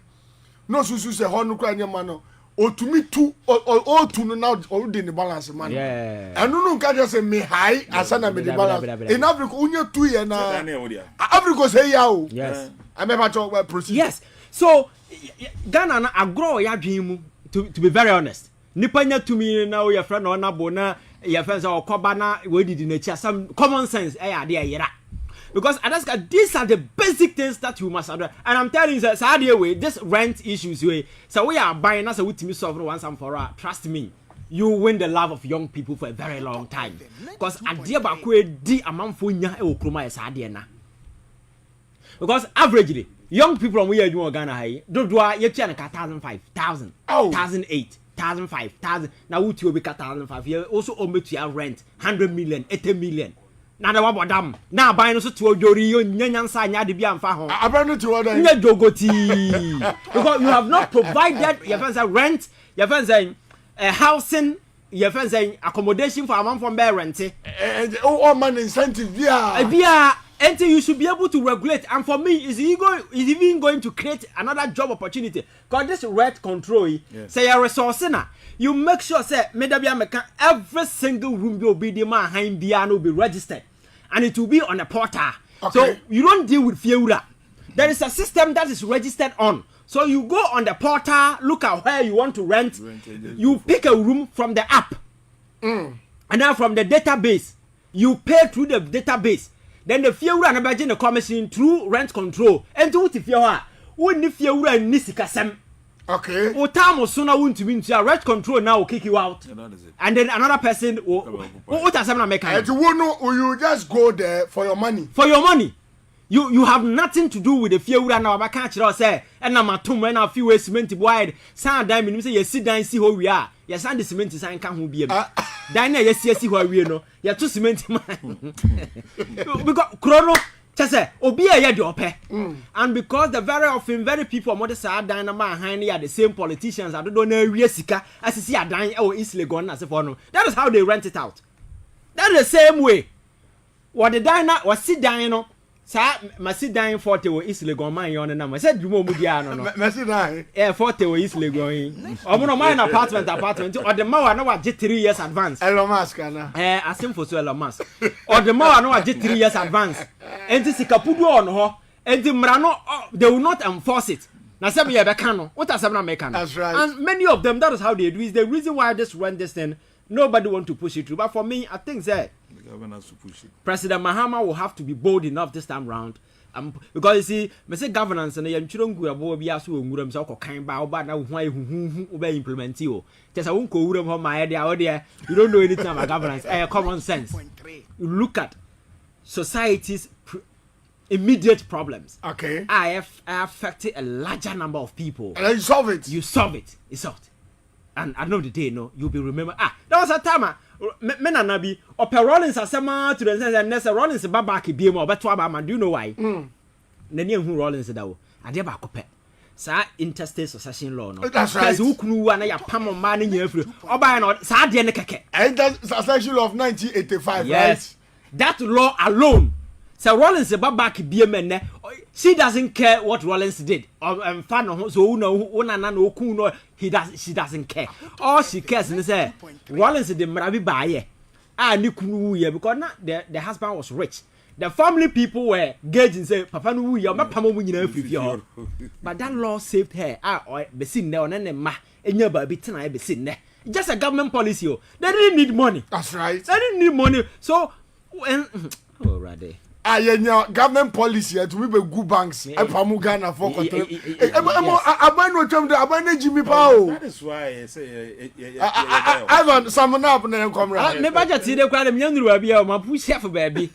No susu say ho no kwa nyama no. Otumi tu o no now already in balance man. Yeah. And no nka just say me high asana me the balance. In Africa unye 2 year na. Africa say ya o. Yes. I'm about to proceed. Yes. So Ghana na agro ya dwin mu to be very honest. Nipa nya tumi na o ya fra na ona bo na your friends or Kobana, we did in nature, some common sense, because Alaska, these are the basic things that you must address. And I'm telling you, sir, way, this rent issues way. So we are buying us a with me solve once and for all. Trust me, you win the love of young people for a very long time. Because adia bakwe di amamfunya e okroma e sade na. Because averagely, young people from where you Ghana high, do you tell 1,500, 1,000, 1,800, 1,500, 1,000. Now what you be 1,500? You also owe me to rent 100 million, 80 million. Now the one dam. Now buying also to Jori, Nyansa, Yadi Bianfa home. I bring to other Jogoti. Because you have not provided your friends a rent, your friends a housing, your friends accommodation for a month from bear rent. Oh, man, incentive, via. Until you should be able to regulate, and for me, is even going to create another job opportunity. Because this rent control, say a resource you make sure say every single room will be the man will be registered, and it will be on a portal. Okay. So you don't deal with Fiura. There is a system that is registered on. So you go on the portal, look at where you want to rent. You pick a room from the app, and then from the database, you pay through the database. Then the Fiura and Abajin the commission through rent control. And to if you are, wouldn't Fiura and Nisikasem. Okay. O time or sooner won't mean to rent control now will kick you out. And then another person what has happened make and you just go there for your money. For your money. You have nothing to do with the Fiura now. I can't say and I'm a tomb and a few cement wide. Sound diamond say you sit down and see who we are. Yes, and the cement is I can't be a Diner, yes, see where we know. You're too cement. Because Chrono, just say, Obia, your pay. And because the very often, very people, mother side, Dynama, Hiney are the same politicians, I don't know, Riesica, as you see, a dying or easily gone as a phone. That is how they rent it out. That is the same way. What the diner was sit down. Sir, my sit down 40 or easily gone my own and I said, you won't be down. 40 or easily going. I'm going to my apartment, or the more I know I did 3 years advance. Elon Musk, I seem for so Elon Musk. Or the more I know I did 3 years advance. And this is Capudo on her, and the Mrano, they will not enforce it. Now, some year Bacano, what are some American? That's right. And many of them, that is how they do. Is the reason why this run this thing, nobody want to push it through. But for me, I think that to push it. President Mahama will have to be bold enough this time round. Because you see, I say governance and the children go be asked to move so Kocaine by now why who implement you. Just I won't go with my idea. You don't know anything about governance. Common sense. You look at society's immediate problems. Okay. I have affected a larger number of people. And you solve it. You solve it. It's solved. And at the end of the day, no, you'll be remembered. There was a time. Men and Nabi, or Rollins are summer to the sense and Nessa Rollins a babaki be more, but do you know why? Then you who Rollins a I never copy. Sir, interstate succession law. No, that's right. Who knew one a pam of money in your free or by not Sardian cake. And that's succession law of 1985. Yes, right? That law alone. So Rollins a babaki be a man. She doesn't care what Rollins did. Or fan so no kuno she doesn't care. All she cares is say Rollins the Marabi buyer. Ni kunu because the husband was rich. The family people were gauging say Papa no we ma pamo mu nyina afiri. But that law saved her. Be seen there on ma enya ba bi tena be seen there. Just a government policy. They didn't need money. That's right. They didn't need money. So when already government policy to we be good banks PokuMugabi for control. That is why I say Ivan someone up and come right. Me budget dey kwa dem nyanduru bia ma push for baby.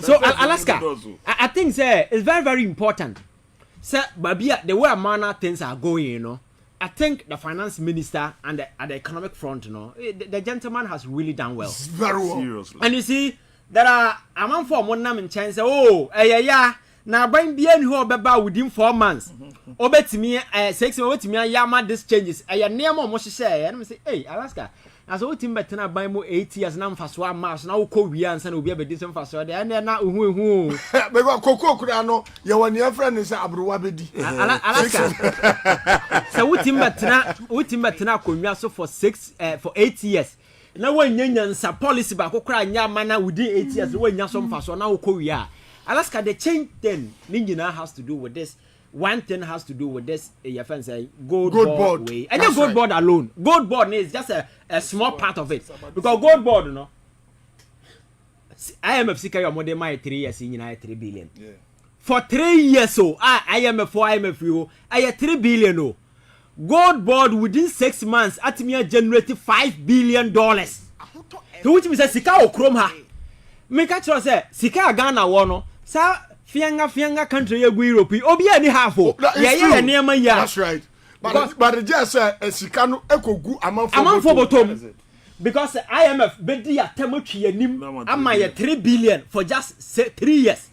So Alaska, I think say it's very very important. Say babia the way manner things are going, you know. I think the finance minister and the economic front, you know, the gentleman has really done well. Very well. Seriously. And you see there are a man for one name in chance. Oh, yeah. Now, bring bien who about within 4 months. Obey to me, 6 months to me, Yama, this changes. I am near more, much say, and say, hey, Alaska. As old Tim Better buy more 8 years now for 1 month. Now, Koreans and will be a decent for so. And they're not who. Because Coco could know your one friend is Abruabedi. Alaska. So, what Tim Better could so for 8 years. Now when you policy back cry nya mana within 8 years when you some for so now Korea Alaska, the change then Ninjina has to do with this. One thing has to do with this, your friend say, gold board way. And the gold board alone. Gold board is just a small part of it. Because gold board, you know, IMF Sika your money my 3 years in 3 billion. Yeah. For 3 years, so IMF for IMF you, I 3 billion. Oh. Gold board within 6 months at me generated $5 billion. To which me say Sika o chrome ha. Me catch us say Sika Ghana wono. Sa fianga country egu Europe. Obi any half o. Yeah near ya. That's right. But just Sika no ekogu amanfo bottom. Because IMF bedi atemotwe anim ama ye 3 billion for just 3 years.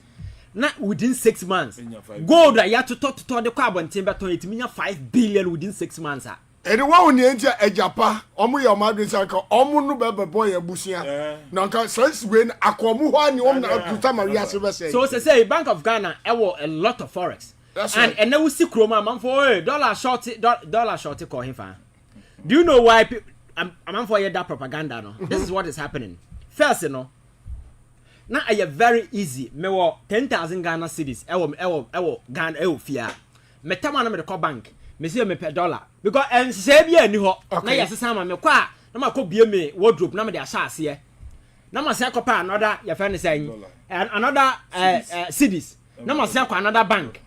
Na within 6 months. Gold ya to the carbon timber to it mean 5 billion within 6 months. Anyone who needs a japa, omu your madrid cycle, omu no bebe boy a busia. Nanka says when akwamu one on to Maria Silver say. So say Bank of Ghana a lot of forex. That's right. And now we see chroma man for dollar short call him fan. Do you know why I'm for that propaganda no? This is what is happening. First, you know. Now I very easy. Me wo 10,000 Ghana cedis. Ewo Ghana ewo fia. Me tama na me the bank. Me see me per dollar because and say bia ni ho na yesesa ma me kwa na ma ko bie me wardrobe na me de asha ase na ma say kopa another your friend say another cedis na ma say kwa another bank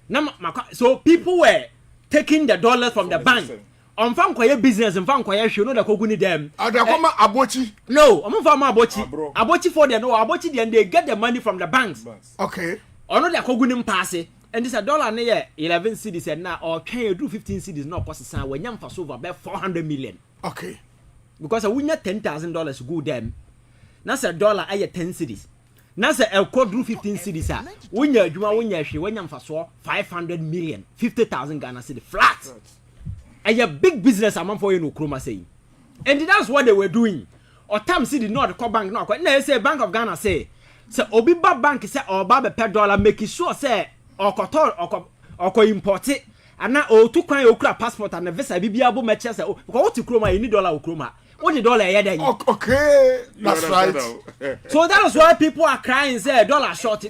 na ma so people were taking the dollars from the bank on fan kwa business on fan kwa hwe no da kogu ni dem adakoma abochi no on fan ma abochi for them no abochi then they get the money from the banks okay ono da kogu ni mpaase. And this $1 near 11 cedis and now or can you do 15 cedis no cost sign when you for over about 400 million. Okay. Because I win $10,000 go them. Now say $1 I 10 cedis. Now say I could do 15 cedis. When you for 500 million, 50,000 Ghana cedi flat. And a big business amount for you no chroma saying. And that's what they were doing. Or Tam City not the bank no. Now say Bank of Ghana say Obiba Bank say or Baba per dollar make sure say or import it and now to cry okra passport and the visa bibia bo match say oh what to chroma you need dollar chroma what the dollar here then okay that's right so that is why people are crying say dollar short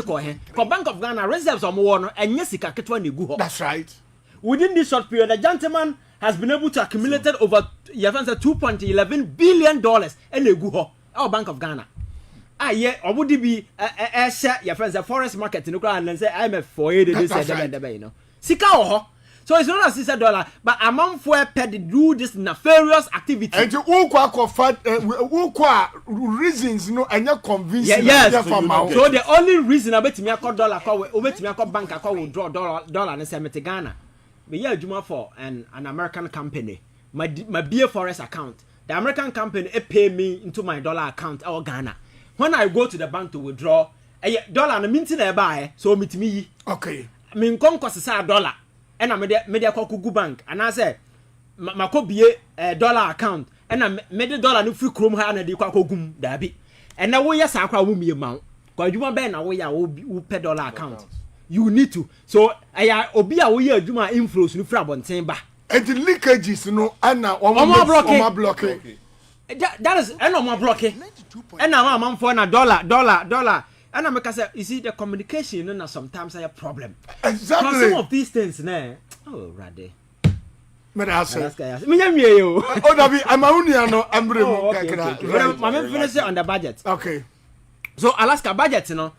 ko here for Bank of Ghana reserves on one and sika ketwa na gu ho that's right within this short period the gentleman has been able to accumulate over $2.11 billion and gu ho our Bank of Ghana. Yeah, or would it be your friends, a forest market in the ground and say, I'm a foyer, this you know. Sika so it's not as $6, but among four pet do this nefarious activity. And you reasons, no, and you're convinced. Yes, so the only reason I bet me a dollar call over to me a bank I call draw dollar and say Ghana. But yeah, Juma for an American company, my beer forest account. The American company pay me into my dollar account or Ghana. When I go to the bank to withdraw, $1 na minti na buy, so meet me. Okay. Min come cost $1 and I media Koku bank and I say mako be dollar account and I made $1 no free chrome ha na de kwakogum dabi. And now we yes akwa wo mi amount. Cause you want be na we ya wo pay dollar account. You need to. So obi a wo ye adwuma inflows no free abonten ba. And the leakages no ana o block. That is no blocking. And now I'm for a dollar. And I'm say you see the communication and sometimes I have problem. Exactly. Some of these things now. Oh, Rade. Me ask. Me you. Oh, Dabi, I'm only no ambre. I'm finish on the budget. Okay. So Alaska budget, you know.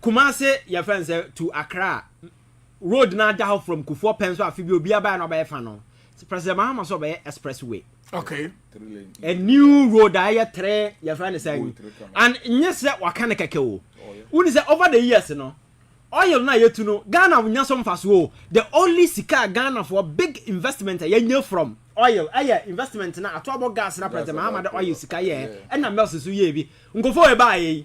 Kumasi, your friends to Accra. Road now down from Kufuor Penso Afibio Biaba no by Fano. President Mahama so by expressway. Okay. A new road I three your friend is saying. And yes that wakana keke. When is over the years, you know. Oil na yet to know Ghana will not some fast wo. The only sika Ghana for big investment a from oil. Investment na atobo gas na President Mahama the oil sika and na mels so ye bi. Nko for buy.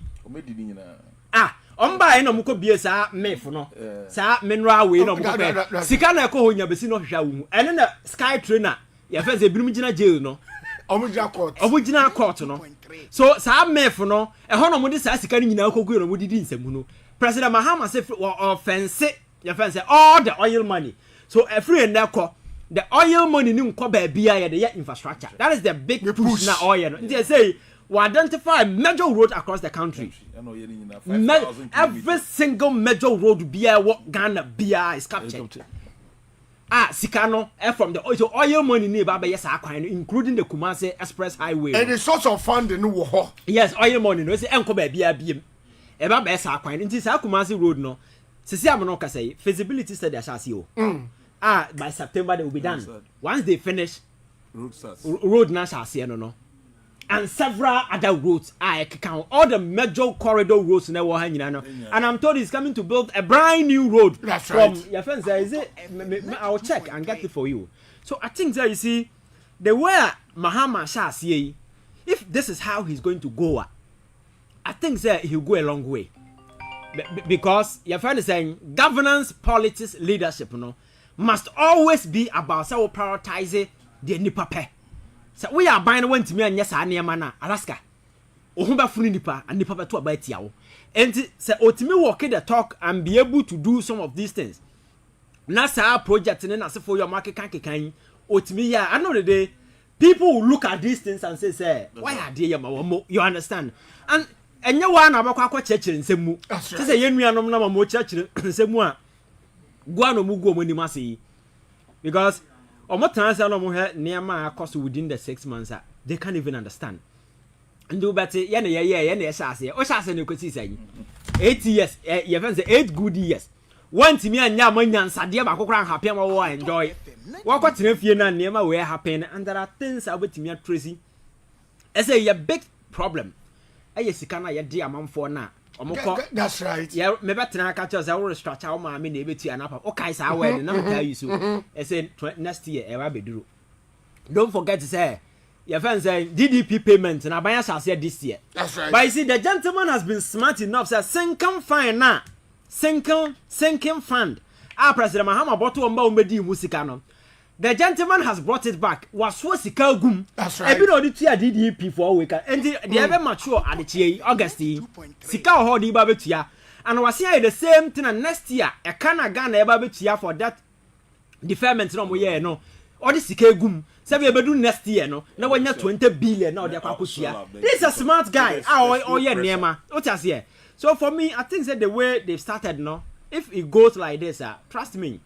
Buy no muko bie sa mef no. Sa mineral we no muko. Sika na ko honya besi no hwa wu. Ene na sky trainer ya first ebinum gina jail no. Omugina court no. So sa mef no e ho no mo de sa sika ni nyina ko no mo didi nsam no. President Mahama say offense ya first say all the oil money. So every and the oil money ni nko ba bia ya the infrastructure. That is the big push na oil no. They say will identify major road across the country. Every single major road Ghana is captured. Sikano from the oil money nearby, yes, including the Kumasi Express Highway. And the source of funding, yes, oil money, no, it's Uncle Baby, about Bessa Quine, it is Kumasi Road, no. Sisiamonoka say, feasibility study, I shall see you. By September, they will be done. Once they finish, road now shall see, no. And several other roads, I count all the major corridor roads in the world, and I'm told he's coming to build a brand new road. That's from right. Your friends, is it? I'll check and get it for you. So I think that you see, the way Mahama shall see, if this is how he's going to go, I think that he'll go a long way. Because your friend is saying governance, politics, leadership, must always be about so prioritizing the nipa. So we are buying one to me and yes, I near mana Alaska. Ohumba funi nipa and nipa to about yao. And say Otimi walk the talk and be able to do some of these things. NASA project and then as for your market can Otimi ya. I know the day people will look at these things and say, why are they you understand? And you want about church in Semu. Say yen we are no more church in Semua. Guano mugo money masi. Because Omo times near my cost within the 6 months, they can't even understand. And do better, oh, shall say, you could see 8 years, you can say 8 good years. One to me and Yaman and Sadia Bakokran happy or enjoy. Walk out if you're not near my way happen, and there are things I would to me at Tracy. I say, a big problem. I yes, you can't yet dear mom for now. That's right. Yeah, maybe I catch us. I will stretch out my mini bit and up. Okay, so I will never tell you so. I said next year, I will be do. Don't forget to say, your friends say DDP payments and I buy us said this year. That's right. But you see, the gentleman has been smart enough. Say, sinking fine now, sinking fund. Our President Mahama bottle on Baumedi Musikano. The gentleman has brought it back. Was so sikagum. That's right. A bit of the DDP for a week. And the ever mature at the Chia August. Sika Hodi Babetia. And was here the same thing next year. A Canagana Babetia for that deferment no more no. Or the sikagum. Say we do next year no. Now when you're 20 billion now they're Pakusia. This is a smart guy. Oh yeah, Nema. What I say. So for me, I think that the way they've started no. If it goes like this, trust me.